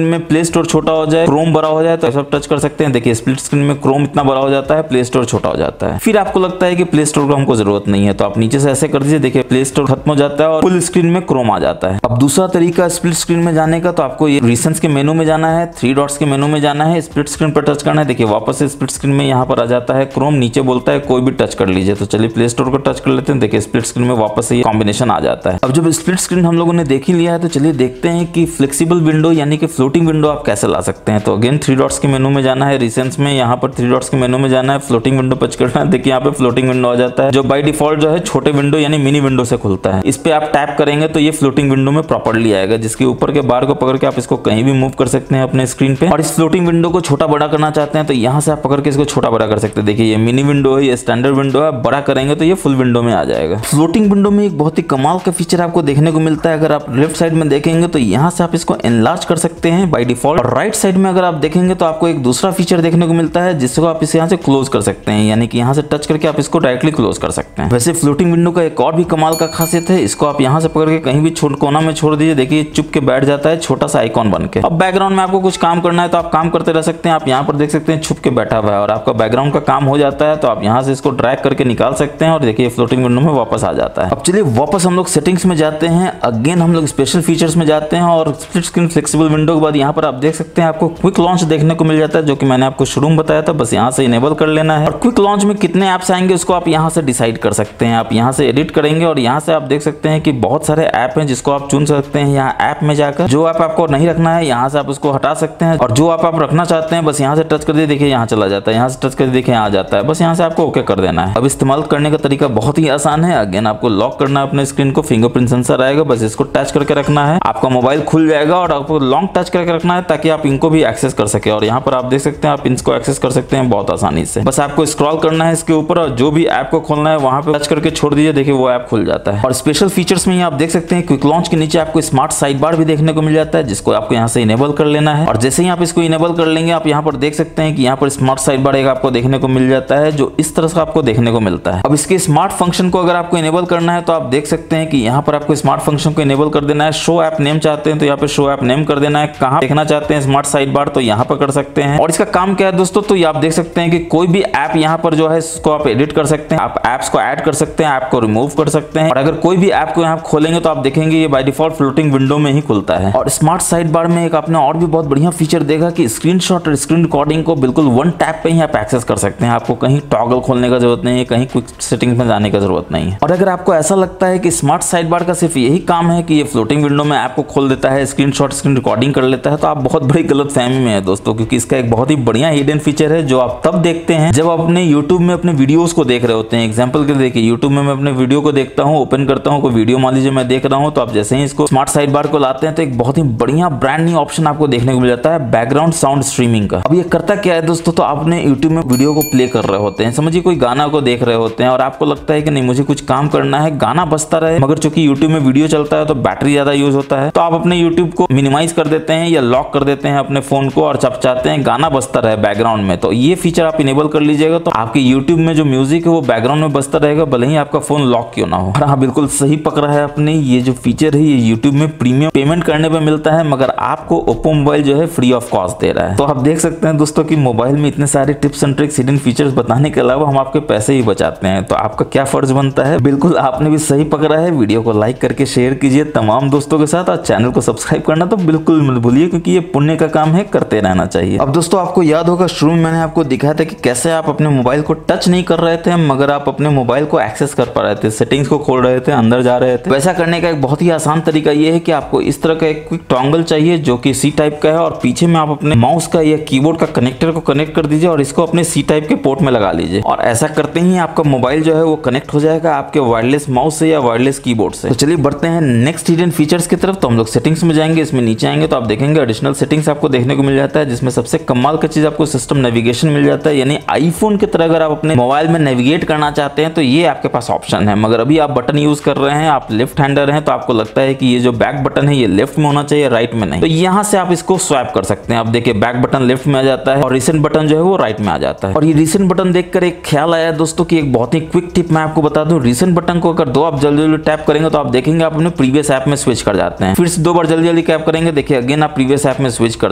में प्ले स्टोर छोटा हो जाए, क्रोम बड़ा हो जाए, तो सब टच कर सकते हैं। देखिए स्प्लिट स्क्रीन में क्रोम इतना बड़ा हो जाता है, प्ले स्टोर छोटा हो जाता है। फिर आपको लगता है कि प्ले स्टोर को हमको जरूरत नहीं है, तो आप नीचे से ऐसे कर दीजिए, देखिए प्ले स्टोर खत्म हो जाता है और फुल स्क्रीन में क्रोम आ जाता है। अब दूसरा तरीका स्प्लिट स्क्रीन में जाने का, तो आपको ये रिसेंट्स के मेनू में जाना है, 3 डॉट्स के मेनू में जाना है, स्प्लिट स्क्रीन पर टच करना है। देखिए वापस से स्प्लिट स्क्रीन में यहाँ पर आ जाता है क्रोम, नीचे बोलता है कोई भी टच कर लीजिए। तो चलिए प्ले स्टोर को टच कर लेते हैं। देखिए स्प्लिट स्क्रीन में वापस से ये कॉम्बिनेशन आ जाता है। अब जब स्प्लिट स्क्रीन हम लोगों ने देख ही लिया है, तो चलिए देखते हैं कि फ्लेक्सिबल विंडो यानी कि फ्लोटिंग विंडो आप कैसे ला सकते हैं। तो अगेन 3 डॉट्स के मेनू में जाना है, रिसेंट्स में यहाँ पर 3 डॉट्स के मेनू में जाना है, फ्लोटिंग विंडो टच करना है। देखिए यहाँ पे फ्लोटिंग विंडो आ जाता है, जो बाय डिफॉल्ट जो है छोटे विंडो यानी मिनी विंडो से खुलता है। इस पे आप टैप करेंगे तो ये फ्लोटिंग विंडो में प्रॉपर्ली आएगा, जिसके ऊपर के बार को पकड़ के आप इसको कहीं भी मूव कर सकते हैं अपने स्क्रीन पे। और इस फ्लोटिंग विंडो को छोटा बड़ा करना चाहते हैं तो यहाँ से आप पकड़ के इसको छोटा बड़ा कर सकते हैं। देखिए ये मिनी विंडो है, ये स्टैंडर्ड विंडो है, बड़ा करेंगे तो ये फुल विंडो में आ जाएगा। फ्लोटिंग विंडो में एक बहुत ही कमाल का फीचर आपको देखने को मिलता है। अगर आप लेफ्ट साइड में देखेंगे तो यहाँ से आप इसको एनलार्ज कर सकते हैं बाय डिफॉल्ट, और राइट साइड में अगर आप देखेंगे तो आपको एक दूसरा फीचर देखने को मिलता है, जिसको आप इसे यहाँ से क्लोज कर सकते हैं, यानी कि यहाँ से टच करके आप इसको डायरेक्टली क्लोज कर सकते हैं। वैसे फ्लोटिंग विंडो का एक और भी कमाल का खासियत है, इसको आप यहाँ से पकड़ के कहीं भी कोना में छोड़ दीजिए, देखिए चुप के बैठ जाता है छोटा सा आइकॉन बन के। अब बैकग्राउंड में आपको कुछ काम करना है तो आप काम करते रह सकते हैं। आप यहाँ पर देख सकते हैं छुप के बैठा हुआ है और आपका बैकग्राउंड का काम हो जाता है, तो आप यहाँ से इसको ड्रैग करके निकाल सकते हैं और देखिए फ्लोटिंग विंडो में वापस आ जाता है। अब चलिए वापस हम लोग सेटिंग्स में जाते हैं, अगेन हम लोग स्पेशल फीचर्स में जाते हैं और स्प्लिट स्क्रीन फ्लेक्सिबल विंडो के बाद यहाँ पर आप देख सकते हैं आपको क्विक लॉन्च देखने को मिल जाता है, जो कि मैंने आपको शुरू में बताया था। बस यहाँ से इनेबल कर लेना है और क्विक लॉन्च में कितने ऐप्स आएंगे उसको आप यहाँ से डिसाइड कर सकते हैं। आप यहाँ से एडिट करेंगे और यहाँ से आप देख सकते हैं कि बहुत सारे ऐप हैं जिसको आप चुन सकते हैं। यहाँ ऐप में जाकर जो ऐप आपको नहीं रखना है यहाँ से आप उसको हटा सकते हैं, और जो आप रखना चाहते हैं बस यहाँ से टच कर दिए, देखिए यहाँ चला जाता है, यहाँ से टच कर देखिए यहाँ आ जाता है, बस यहाँ से आपको ओके कर देना है। अब इस्तेमाल करने का तरीका बहुत ही आसान है। अगेन आपको लॉक करना है अपने स्क्रीन को, फिंगरप्रिंट सेंसर आएगा, बस इसको टच करके रखना है, आपका मोबाइल खुल जाएगा और आपको लॉन्ग टच करके रखना है ताकि आप इनको भी एक्सेस कर सके। और यहाँ पर आप देख सकते हैं आप इनको एक्सेस कर सकते हैं बहुत आसानी से। बस आपको स्क्रॉल करना है इसके ऊपर और जो भी ऐप को खोलना है वहां पे टच करके छोड़ दीजिए, देखिए वो ऐप खुल जाता है। और स्पेशल फीचर्स में आप देख सकते हैं क्विक लॉन्च के नीचे आपको स्मार्ट साइड बार भी देखने को मिल जाता है, जिसको आपको यहाँ से इनेबल कर लेना है। और जैसे ही आप इसको इनेबल कर लेंगे आप यहाँ पर देख सकते हैं कि यहाँ पर स्मार्ट साइड बार एक आपको देखने को मिल जाता है, जो इस तरह से आपको देखने को मिलता है। अब इसके स्मार्ट फंक्शन को अगर आपको इनेबल करना है तो आप देख सकते हैं कि यहाँ पर आपको स्मार्ट फंक्शन को इनेबल कर देना है। शो ऐप नेम चाहते हैं तो यहाँ पे शो ऐप नेम कर देना है। कहाँ देखना चाहते हैं स्मार्ट साइड बार तो यहाँ पर कर सकते हैं। और इसका काम क्या है दोस्तों, तो आप देख सकते हैं कि कोई भी ऐप यहाँ पर जो है इसको आप एडिट कर सकते हैं, आप ऐप्स को ऐड कर सकते हैं, ऐप को रिमूव कर सकते हैं। और अगर कोई भी ऐप को यहाँ खोलेंगे तो आप देखेंगे ये बाय डिफॉल्ट फ्लोटिंग विंडो में ही खुलता है। और स्मार्ट साइड बार में एक आपने और भी बहुत बढ़िया फीचर देखा कि स्क्रीनशॉट और स्क्रीन रिकॉर्डिंग को बिल्कुल वन टैप पे ही आप एक्सेस कर सकते हैं। आपको कहीं टॉगल खोलने का जरूरत नहीं है, कहीं क्विक सेटिंग्स में जाने का जरूरत नहीं है। और अगर आपको ऐसा लगता है कि स्मार्ट साइड बार का सिर्फ यही काम है कि ये फ्लोटिंग विंडो में ऐप को खोल देता है, स्क्रीनशॉट स्क्रीन रिकॉर्डिंग कर लेता है, तो आप बहुत बड़ी गलतफहमी में है दोस्तों, क्योंकि इसका एक बहुत ही बढ़िया हिडन फीचर है जो आप तब देखते हैं जब आप अपने YouTube में अपने वीडियोस को देख रहे होते हैं। एग्जांपल के लिए देखिए YouTube में मैं अपने वीडियो को देखता हूं, ओपन करता हूं, कोई वीडियो मान लीजिए मैं देख रहा हूं, तो आप जैसे ही इसको स्मार्ट साइड बार को लाते हैं तो एक बहुत ही बढ़िया ब्रांड न्यू ऑप्शन आपको देखने को मिल जाता है, बैकग्राउंड साउंड स्ट्रीमिंग का। अब ये करता क्या है दोस्तों, तो आपने YouTube में वीडियो को प्ले कर रहे होते हैं, समझिए कोई गाना को देख रहे होते हैं और आपको लगता है कि नहीं मुझे कुछ काम करना है, गाना बजता रहे, मगर चूंकि YouTube में वीडियो चलता है तो बैटरी ज्यादा यूज होता है, तो आप अपने YouTube को मिनिमाइज कर देते हैं या लॉक कर देते हैं अपने फोन को और जब चाहते हैं गाना बजता रहे बैकग्राउंड में, तो ये फीचर आप इनेबल कर लीजिएगा तो आपके YouTube में जो म्यूजिक है वो बैकग्राउंड में बजता रहेगा, भले ही आपका फोन लॉक क्यों ना हो। और हाँ बिल्कुल सही पकड़ा है आपने, ये जो फीचर है ये YouTube में प्रीमियम पेमेंट करने पे मिलता है, मगर आपको ओप्पो मोबाइल जो है फ्री ऑफ कॉस्ट दे रहा है। तो आप देख सकते हैं दोस्तों कि मोबाइल में इतने सारे tips and tricks hidden features बताने के अलावा हम आपके पैसे ही बचाते हैं, तो आपका क्या फर्ज बनता है, बिल्कुल आपने भी सही पकड़ा है। वीडियो को लाइक करके शेयर कीजिए तमाम दोस्तों के साथ और चैनल को सब्सक्राइब करना तो बिल्कुल मत भूलिए, क्योंकि ये पुण्य का काम है, करते रहना चाहिए। अब दोस्तों आपको याद होगा शुरू में मैंने आपको दिखाया था कि कैसे आप अपने मोबाइल को टच नहीं कर रहे थे मगर आप अपने मोबाइल को एक्सेस कर पा रहे थे, सेटिंग्स को खोल रहे थे, अंदर जा रहे थे। वैसा करने का एक बहुत ही आसान तरीका ये है कि आपको इस तरह का एक क्विक टॉन्गल चाहिए जो कि सी टाइप का है, और पीछे में आप अपने माउस का या कीबोर्ड का कनेक्टर को कनेक्ट कर दीजिए और इसको अपने सी टाइप के पोर्ट में लगा लीजिए। और ऐसा करते ही आपका मोबाइल जो है वो कनेक्ट हो जाएगा आपके वायरलेस माउस से या वायरलेस कीबोर्ड से। तो चलिए बढ़ते हैं नेक्स्ट हिडन फीचर्स की तरफ। तो हम लोग सेटिंग्स में जाएंगे, इसमें नीचे आएंगे तो आप देखेंगे एडिशनल सेटिंग्स आपको देखने को मिल जाता है, जिसमें सबसे कमाल का चीज आपको सिस्टम नेविगेशन मिल जाता है, यानी आईफोन की तरह अगर आप अपने मोबाइल में नेविगेट करना चाहते हैं तो ये आपके पास ऑप्शन है। मगर अभी आप बटन यूज कर रहे हैं, आप लेफ्ट हैंडर हैं, तो आपको लगता है कि ये जो बैक बटन है ये लेफ्ट में होना चाहिए, राइट में नहीं, तो यहाँ से आप इसको स्वैप कर सकते हैं। आप देखिए बैक बटन लेफ्ट में आ जाता है और रिसेंट बटन जो है वो राइट में आ जाता है। और ये रिसेंट बटन देखकर एक ख्याल आया दोस्तों की एक बहुत ही क्विक टिप मैं आपको बता दूं, रिसेंट बटन को अगर दो आप जल्दी जल्दी टैप करेंगे तो आप आप देखेंगे आप अपने प्रीवियस ऐप में स्विच कर जाते हैं। फिर से 2 बार जल्दी जल्दी टैप करेंगे, देखिए अगेन आप प्रीवियस ऐप में स्विच कर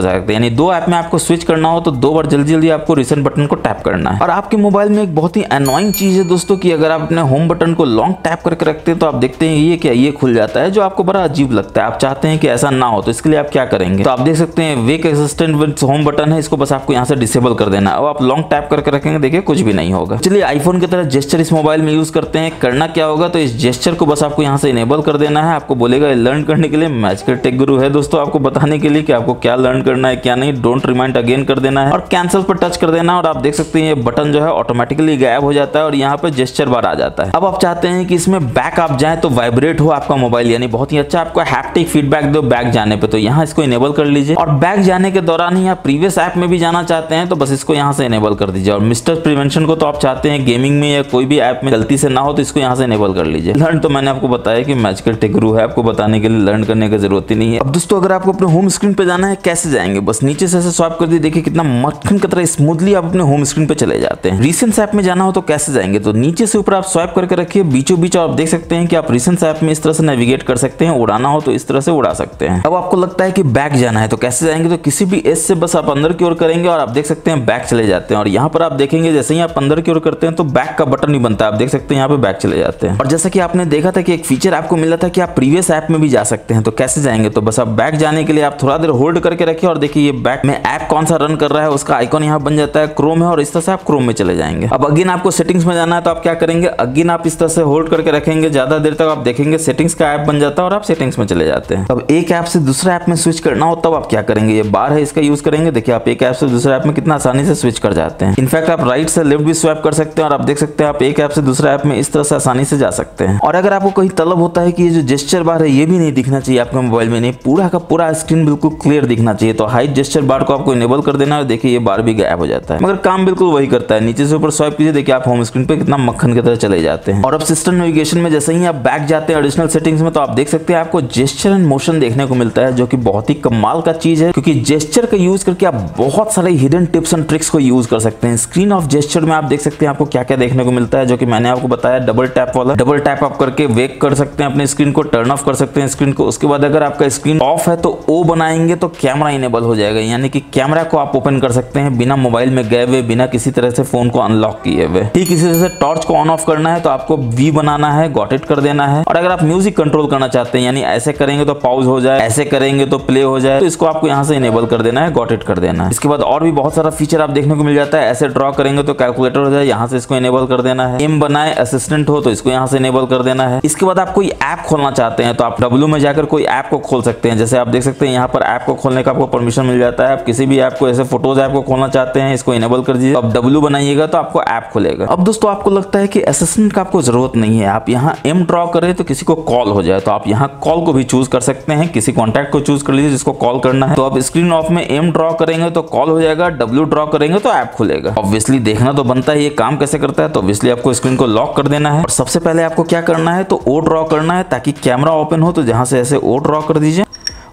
सकते हैं। यानी 2 ऐप में आपको स्विच करना हो तो 2 बार जल्दी जल्दी आपको रिसेंट बटन को टैप करना है। और आपके मोबाइल में एक बहुत ही अनोइंग चीज है दोस्तों कि अगर आप अपने होम बटन को लॉन्ग टैप करके रखते हैं तो आप देखते हैं ये क्या, ये खुल जाता है, जो आपको बड़ा अजीब लगता है। आप चाहते हैं कि ऐसा ना हो, तो इसके लिए आप क्या करेंगे, तो आप देख सकते हैं वेक असिस्टेंट विद होम बटन है, इसको बस आपको यहाँ से डिसेबल कर देना है। अब आप लॉन्ग टैप करके रखेंगे, देखिए कुछ भी नहीं होगा। चलिए आईफोन की तरह जेस्चर इस मोबाइल में यूज करते हैं। करना क्या होगा, तो इस जेस्चर को बस आपको यहाँ से इनेबल कर देना है। आपको बोलेगा लर्न करने के लिए, मैजिकल टेक गुरु है दोस्तों आपको बताने के लिए कि आपको क्या लर्न करना है क्या नहीं। डोंट रिमाइंड अगेन कर देना है और कैंसिल पर टच कर देना है और आप देख सकते हैं ये बटन जो है ऑटोमेटिकली गायब हो जाता है और यहाँ पर जेस्चर बार आ जाता है। अब आप चाहते हैं कि इसमें बैक आप जाए तो वाइब्रेट हो आपका मोबाइल, यानी बहुत ही अच्छा आपको हैप्टिक फीडबैक दो बैक जाने पे, तो यहाँ इसको इनेबल कर लीजिए। और बैक जाने के दौरान ही आप प्रीवियस ऐप में भी जाना चाहते हैं तो बस इसको यहाँ से इनेबल कर दीजिए। और मिस्टर प्रिवेंशन को तो आप चाहते हैं गेमिंग में या कोई भी ऐप में गलती से ना हो तो इसको यहाँ से इनेबल कर लीजिए। लर्न तो मैंने आपको बताया कि मैजिकल टेक गुरु है, आपको बताने के लिए लर्न करने की जरूरत ही नहीं है। अब दोस्तों अगर आपको अपने होम स्क्रीन पे जाना है, कैसे जाएंगे, बस नीचे से ऐसे स्वाइप कर दिए, देखिए कितना मक्खन की तरह स्मूथली आप अपने होम स्क्रीन पे चले जाते हैं। रिसेंट ऐप में जाना हो तो कैसे जाएंगे, तो नीचे से ऊपर आप स्वाइप करके रखिए, बीचों बीच आप देख सकते हैं कि आप रिसेंट ऐप में इस तरह से नेविगेट कर सकते हैं। उड़ाना हो तो इस तरह से उड़ा सकते हैं। अब आपको लगता है कि बैक जाना है तो कैसे जाएंगे, तो किसी भी एज से बस आप अंदर की ओर करेंगे और आप देख सकते हैं बैक चले जाते हैं। और यहाँ पर आप देखेंगे जैसे ही आप अंदर की ओर करते हैं तो बैक का बटन नहीं बनता, आप देख सकते हैं यहाँ पे बैक चले जाते हैं। और जैसा कि आपने देखा था कि एक फीचर आपको मिला था कि आप प्रीवियस ऐप में भी जा सकते हैं, तो कैसे जाएंगे, तो बस आप बैक जाने के लिए आप थोड़ा देर होल्ड करके रखिए और देखिए ये बैक में ऐप कौन सा रन कर रहा है उसका आइकॉन यहाँ बन जाता है, क्रोम है, और इस तरह से आप क्रोम में चले जाएंगे। अब अगेन आपको सेटिंग्स में जाना है तो आप क्या करेंगे, अगेन आप इस तरह से होल्ड करके रखेंगे ज्यादा देर तक, आप देखेंगे सेटिंग्स का ऐप बन जाता है और आप सेटिंग्स में चले जाते हैं। अब एक ऐप से दूसरे ऐप में स्विच करना हो तब आप क्या करेंगे, ये बार है इसका यूज करेंगे, देखिए आप एक ऐप से दूसरे ऐप में कितना आसानी से स्विच कर जाते हैं। इनफैक्ट आप राइट से लेफ्ट भी स्वैप कर सकते हैं और आप देख सकते हैं आप एक ऐप से दूसरे ऐप में इस तरह से आसानी से जा सकते हैं। और अगर आपको कहीं तलब होता है कि ये जो जेस्चर बार है ये भी नहीं दिखना चाहिए आपके मोबाइल में, नहीं पूरा का पूरा स्क्रीन बिल्कुल क्लियर दिखना चाहिए, तो हाइड जेस्चर बार को आपको इनेबल कर देना है। देखिए ये बार भी गायब हो जाता है, मगर काम बिल्कुल वही करता है। नीचे से ऊपर स्वाइप कीजिए, देखिए आप होम स्क्रीन पे कितना मक्खन की तरह चले जाते हैं। और अब सिस्टम नेविगेशन में जैसे ही आप बैक जाते हैं एडिशनल सेटिंग्स में, तो आप देख सकते हैं आपको जेस्चर एंड मोशन देखने को मिलता है, जो कि बहुत ही कमाल का चीज है, क्योंकि जेस्चर का यूज करके आप बहुत सारे हिडन टिप्स एंड ट्रिक्स को यूज कर सकते हैं। स्क्रीन ऑफ जेस्चर में आप देख सकते हैं आपको क्या क्या देखने को मिलता है, जो कि मैंने आपको बताया डबल टैप वाला। डबल टैप आप करके वेक कर सकते हैं अपने स्क्रीन को, टर्न ऑफ कर सकते हैं स्क्रीन को। उसके बाद अगर आपका स्क्रीन ऑफ है तो ओ बनाएंगे तो कैमरा इनेबल हो जाएगा, यानी कि कैमरा को आप ओपन कर सकते हैं बिना मोबाइल में गए हुए, बिना किसी तरह से फोन को अनलॉक किए हुए। ठीक इसी तरह से टॉर्च को ऑन ऑफ करना है तो आपको वी बनाना है, गॉट इट कर देना है। और अगर आप म्यूजिक कंट्रोल करना चाहते हैं, यानी ऐसे करेंगे तो पॉज हो जाए, ऐसे करेंगे तो प्ले हो जाए, तो इसको आपको यहाँ से इनेबल कर देना है, गॉट इट कर देना है। इसके बाद और भी बहुत सारा फीचर आप देखने को मिल जाता है। ऐसे ड्रॉ करेंगे तो कैलकुलेटर हो जाए, यहाँ से इसको इनेबल कर देना है। एम बनाए असिस्टेंट हो तो इसको यहाँ से इनेबल कर देना है। इसके बाद आप कोई ऐप खोलना चाहते हैं तो आप W में जाकर कोई ऐप को खोल सकते हैं। जैसे आप देख सकते हैं यहाँ पर ऐप को खोलने का आपको परमिशन मिल जाता है। आप किसी भी ऐप को, ऐसे फोटोज ऐप को खोलना चाहते हैं, इसको इनेबल कर दीजिए। अब W बनाइएगा तो आपको ऐप खुलेगा। अब दोस्तों आपको लगता है कि असिस्टेंट का आपको जरूरत नहीं है, आप यहाँ एम ड्रॉ करें तो किसी को कॉल हो जाए, तो आप यहाँ कॉल को भी चूज कर सकते हैं। किसी कॉन्टैक्ट को चूज कर लीजिए जिसको कॉल करना है। तो अब स्क्रीन ऑफ में एम ड्रॉ करेंगे तो कॉल हो जाएगा, W ड्रॉ करेंगे तो ऐप खुलेगा। ऑब्वियसली देखना तो बनता है ये काम कैसे करता है, तो ऑब्वियसली आपको स्क्रीन को लॉक कर देना है। और सबसे पहले आपको क्या करना है, तो ओ ड्रॉ करना है ताकि कैमरा ओपन हो, तो जहां से ऐसे ओ ड्रॉ कर दीजिए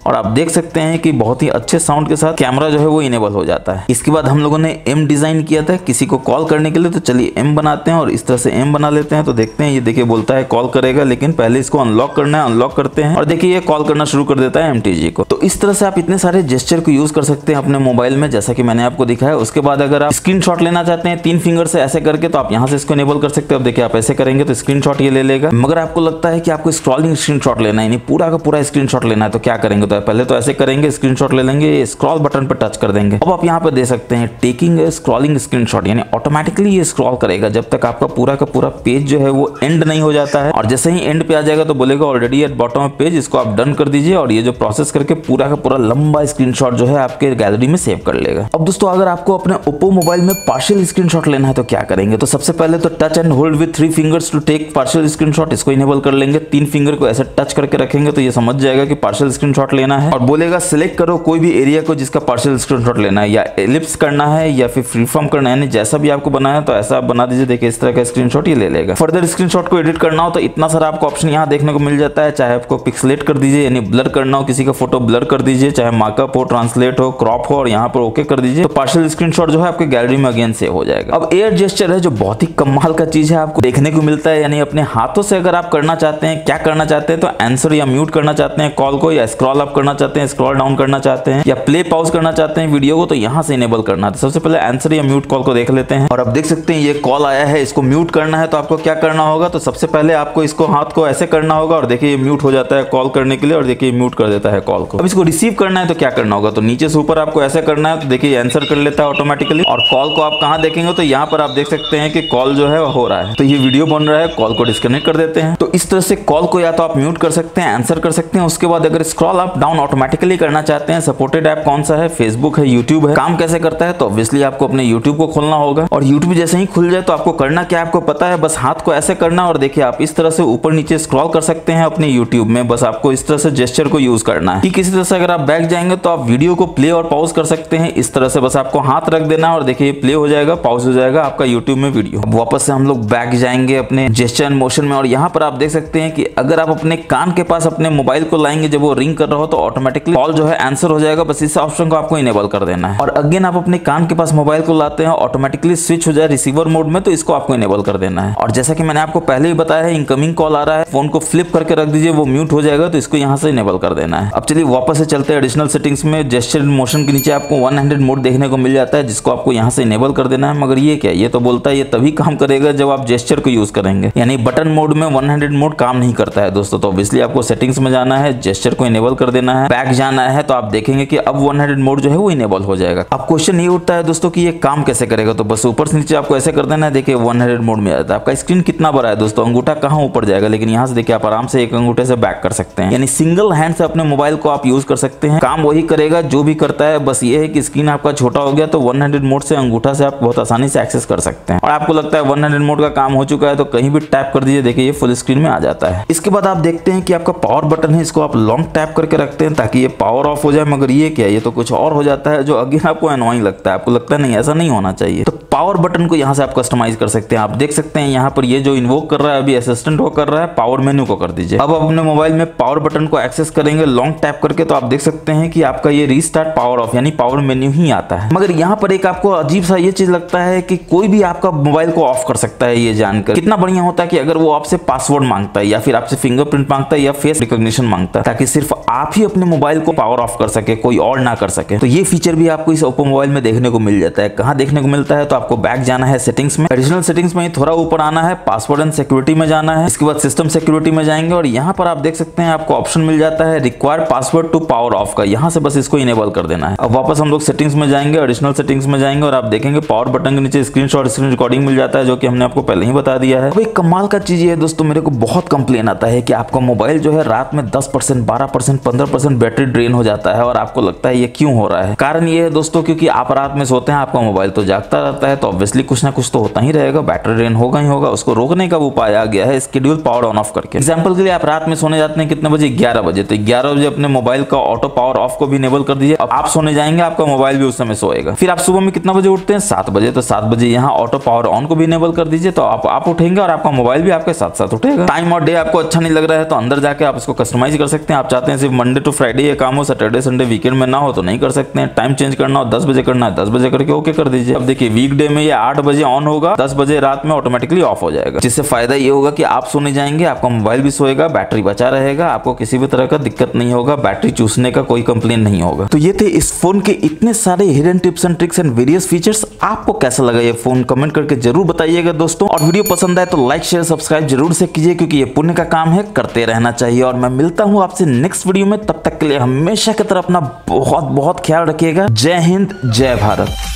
और आप देख सकते हैं कि बहुत ही अच्छे साउंड के साथ कैमरा जो है वो इनेबल हो जाता है। इसके बाद हम लोगों ने एम डिजाइन किया था किसी को कॉल करने के लिए, तो चलिए एम बनाते हैं और इस तरह से एम बना लेते हैं। तो देखते हैं ये देखिए बोलता है कॉल करेगा, लेकिन पहले इसको अनलॉक करना है। अनलॉक करते हैं और देखिए ये कॉल करना शुरू कर देता है MTG को। तो इस तरह से आप इतने सारे जेस्चर को यूज कर सकते हैं अपने मोबाइल में, जैसा कि मैंने आपको दिखाया। उसके बाद अगर आप स्क्रीनशॉट लेना चाहते हैं 3 फिंगर से ऐसे करके, तो आप यहाँ से इसको इनेबल कर सकते हैं। अब देखिए आप ऐसे करेंगे तो स्क्रीनशॉट ये ले लेगा। मगर आपको लगता है कि आपको स्क्रॉलिंग स्क्रीनशॉट लेना है, नहीं पूरा का पूरा स्क्रीनशॉट लेना है, तो क्या करेंगे, तो पहले तो ऐसे स्क्रीनशॉट ले लेंगे, स्क्रॉल बटन पर टच कर देंगे। अब आप यहाँ पे दे सकते हैं टेकिंग स्क्रॉलिंग स्क्रीनशॉट, यानी ऑटोमेटिकली ये स्क्रॉल करेगा जब तक आपका पूरा का पूरा पेज जो है वो एंड नहीं हो जाता है। और जैसे ही एंड पे आ जाएगा तो बोलेगा already at bottom of page, इसको आप डन कर दीजिए और ये जो प्रोसेस करके पूरा का पूरा लंबा स्क्रीनशॉट जो है आपके गैलरी में सेव कर लेगा। अब दोस्तों अगर आपको अपने ओप्पो मोबाइल में पार्शियल स्क्रीनशॉट लेना है तो क्या करेंगे, तो सबसे पहले तो touch and hold with 3 fingers to take partial screenshot, इसको इनेबल कर लेंगे। 3 फिंगर को ऐसे टच करके रखेंगे तो ये समझ जाएगा कि पार्शियल स्क्रीनशॉट लेना है और बोलेगा सिलेक्ट करो कोई भी एरिया को जिसका पार्शियल स्क्रीनशॉट लेना है, या एलिप्स करना है या फिर फ्री फॉर्म करना है, जैसा भी आपको बनाया तो ऐसा आप बना दीजिए। देखिए इस तरह का स्क्रीनशॉट ये ले लेगा। फर्दर स्क्रीनशॉट को एडिट करना हो तो इतना सारा आपको ऑप्शन यहाँ देखने को मिल जाता है। चाहे आपको पिक्सलेट कर दीजिए यानी ब्लर करना हो, किसी का फोटो ब्लर कर दीजिए, चाहे मार्कअप हो, ट्रांसलेट हो, क्रॉप हो और यहाँ पर ओके कर दीजिए, तो पार्शियल स्क्रीनशॉट जो है आपके गैलरी में अगेन सेव हो जाएगा। अब एयर जेस्चर है जो बहुत ही कमाल का चीज है, आपको देखने को मिलता है। यानी अपने हाथों से अगर आप करना चाहते हैं, क्या करना चाहते हैं, तो आंसर या म्यूट करना चाहते हैं कॉल को, या स्क्रॉल अप करना चाहते हैं, स्क्रॉल डाउन करना चाहते हैं, या प्ले पॉज करना चाहते हैं वीडियो को, तो यहाँ से इनेबल करना है। सबसे पहले आंसर या म्यूट कॉल को देख लेते हैं। और अब देख सकते हैं ये कॉल आया है, इसको म्यूट करना है तो आपको क्या करना होगा, तो सबसे पहले आपको इसको हाथ को ऐसे करना होगा और देखिए ये म्यूट हो जाता है कॉल करने के लिए, और देखिए म्यूट कर देता है कॉल को। अब इसको रिसीव करना है तो क्या करना होगा, तो नीचे से ऊपर आपको ऐसे करना है, तो देखिए आंसर कर लेता है ऑटोमेटिकली। और कॉल को आप कहाँ देखेंगे, तो यहाँ पर आप देख सकते हैं कि कॉल जो है हो रहा है, तो ये वीडियो बन रहा है, कॉल को डिस्कनेक्ट कर देते हैं। तो इस तरह से कॉल को या तो आप म्यूट कर सकते हैं, आंसर कर सकते हैं। उसके बाद अगर स्क्रॉल अप डाउन ऑटोमेटिकली करना चाहते हैं, सपोर्टेड ऐप कौन सा है, फेसबुक है, यूट्यूब है। काम कैसे करता है, तो ऑब्वियसली आपको अपने यूट्यूब को खोलना होगा, और यूट्यूब जैसे ही खुल जाए तो आपको करना क्या आपको पता है, बस हाथ को ऐसे करना और देखिए आप इस तरह से ऊपर नीचे स्क्रॉल कर सकते हैं अपने यूट्यूब में। बस आपको इस तरह से जेस्चर को यूज करना है। कि किसी तरह से अगर आप बैक जाएंगे तो आप वीडियो को प्ले और पॉज कर सकते हैं इस तरह से, बस आपको हाथ रख देना है और देखिए प्ले हो जाएगा, पॉज हो जाएगा आपका यूट्यूब में वीडियो। अब वापस से हम लोग बैक जाएंगे अपने जेस्चर एंड मोशन में, और यहाँ पर आप देख सकते हैं कि अगर आप अपने कान के पास अपने मोबाइल को लाएंगे जब वो रिंग कर रहा हो तो ऑटोमेटिकली कॉल जो है आंसर हो जाएगा। बस इस ऑप्शन को आपको इनेबल कर देना है। और अगेन आप अपने कान के पास मोबाइल को लाते हैं, ऑटोमेटिकली स्विच हो जाए रिसीवर मोड में, तो इसको आपको इनेबल कर देना है। और जैसा कि मैंने आपको पहले ही बताया है, इनकमिंग कॉल आ रहा है, फोन को फ्लिप करके रख दीजिए, वो म्यूट हो जाएगा, तो इसको यहाँ से इनेबल कर देना है। अब चलिए वापस से चलते हैं एडिशनल सेटिंग्स में। जेस्चर मोशन के नीचे आपको 1 हैंडेड मोड देखने को मिल जाता है, जिसको आपको यहाँ से इनेबल कर देना है। मगर ये क्या, ये तो बोलता है ये तभी काम करेगा जब आप जेस्चर को यूज करेंगे, यानी बटन मोड में 1 हैंडेड मोड काम नहीं करता है दोस्तों। तो ऑब्वियसली आपको सेटिंग्स में जाना है, जेस्चर को इनेबल कर देना है, बैक जाना है, तो आप देखेंगे कि अब 1 हैंडेड मोड जो है वो इनेबल हो जाएगा। अब क्वेश्चन ये उठता है दोस्तों कि ये काम कैसे करेगा, तो बस ऊपर से नीचे आपको ऐसे कर देना है। देखिए 1 हैंडेड मोड में आता है। आपका स्क्रीन कितना बड़ा है दोस्तों, अंगूठा कहाँ ऊपर जाएगा, लेकिन यहाँ से देखिए आप आराम से एक अंगूठे से बैक कर सकते हैं, यानी सिंगल हैंड से अपने मोबाइल को आप यूज कर सकते हैं। काम वही करेगा जो भी करता है, बस ये है कि स्क्रीन आपका छोटा हो गया तो 1 हैंडेड मोड से अंगूठा से आप बहुत आसानी से एक्सेस कर सकते हैं। और आपको लगता है 1 हैंडेड मोड का काम हो चुका है तो कहीं भी टैप कर दीजिए, देखिए ये फुल स्क्रीन में आ जाता है। इसके बाद आप देखते हैं कि आपका पावर बटन है, इसको आप लॉन्ग टैप करके रखते हैं ताकि ये पावर ऑफ हो जाए। मगर ये क्या है, ये तो कुछ और हो जाता है जो अगेन आपको एनोइंग लगता है, आपको लगता है नहीं ऐसा नहीं होना चाहिए। तो पावर बटन को यहाँ से आप कस्टमाइज कर सकते हैं। आप देख सकते हैं यहाँ पर ये जो इन्वोक कर रहा है अभी असिस्टेंट वो कर रहा है, पावर मेन्यू को कर दीजिए। अब आप अपने मोबाइल में पावर बटन को एक्सेस करेंगे लॉन्ग टैप करके, तो आप देख सकते हैं कि आपका ये रीस्टार्ट पावर ऑफ यानी पावर मेन्यू ही आता है। मगर यहाँ पर एक आपको अजीब सा ये चीज लगता है कि कोई भी आपका मोबाइल को ऑफ कर सकता है। ये जानकर कितना बढ़िया होता है कि अगर वो आपसे पासवर्ड मांगता है या फिर आपसे फिंगरप्रिंट मांगता है या फेस रिकॉग्निशन मांगता है, ताकि सिर्फ आप ही अपने मोबाइल को पावर ऑफ कर सके, कोई और ना कर सके, तो ये फीचर भी आपको इस ओप्पो मोबाइल में देखने को मिल जाता है। कहाँ देखने को मिलता है, तो आपको बैक जाना है सेटिंग्स में, एडिशनल सेटिंग्स में थोड़ा ऊपर आना है, पासवर्ड एंड सिक्योरिटी में जाना है, इसके बाद सिस्टम सिक्योरिटी में जाएंगे और यहाँ पर आप देख सकते हैं आपको ऑप्शन मिल जाता है required password to power off का, यहाँ से बस इसको इनेबल कर देना है। अब वापस हम लोग सेटिंग्स में जाएंगे, एडिशनल सेटिंग्स में जाएंगे और आप देखेंगे पावर बटन के नीचे स्क्रीनशॉट स्क्रीन रिकॉर्डिंग मिल जाता है, जो कि हमने आपको पहले ही बता दिया है। अब एक कमाल का चीज है दोस्तों, मेरे को बहुत कंप्लेन आता है कि आपका मोबाइल जो है रात में 10%, 12%, 15% बैटरी ड्रेन हो जाता है और आपको लगता है ये क्यों हो रहा है। कारण ये है दोस्तों क्योंकि आप रात में सोते हैं, आपका मोबाइल तो जागता रहता है, तो ऑब्वियसली कुछ ना कुछ तो होता ही रहेगा, बैटरी ड्रेन होगा ही होगा। उसको रोकने का उपाय आ गया है शेड्यूल पावर ऑन ऑफ करके। एग्जांपल के लिए आप रात में सोने जाते हैं कितने बजे, 11 बजे, तो 11 बजे अपने मोबाइल का ऑटो पावर ऑफ को भी इनेबल कर दीजिए। अब आप सोने जाएंगे, आपका मोबाइल भी उस समय सोएगा। फिर आप सुबह में कितना बजे उठते हैं, 7 बजे, तो 7 बजे यहाँ ऑटो पावर ऑन को भी इनेबल कर दीजिए, तो आप उठेंगे और आपका मोबाइल भी आपके साथ साथ उठेगा। टाइम और डे आपको अच्छा नहीं लग रहा है तो अंदर जाके आप इसको कस्टमाइज कर सकते हैं। आप चाहते हैं सिर्फ मंडे टू फ्राइडे ये काम हो, सैटरडे संडे वीकेंड में ना हो तो नहीं कर सकते हैं। टाइम चेंज करना हो 10 बजे करना है, 10 बजे करके ओके कर दीजिए। अब देखिए वीकडे में ये 8 बजे ऑन होगा, 10 बजे रात में ऑटोमेटिकली ऑफ हो जाएगा, जिससे फायदा ये होगा कि आप सोने जाएंगे, आपका मोबाइल भी सोएगा, बैटरी बचा रहेगा, आपको किसी भी तरह का दिक्कत नहीं होगा, बैटरी चूसने का कोई कंप्लेन नहीं होगा। तो ये थे इस फोन के इतने सारे hidden tips and tricks and various features. आपको कैसा लगा ये फोन, कमेंट करके जरूर बताइएगा दोस्तों। और वीडियो पसंद आए तो लाइक शेयर सब्सक्राइब जरूर से कीजिए, क्योंकि ये पुण्य का काम है, करते रहना चाहिए। और मैं मिलता हूँ आपसे नेक्स्ट वीडियो में, तब तक के लिए हमेशा की तरह अपना बहुत बहुत ख्याल रखिएगा। जय हिंद, जय भारत।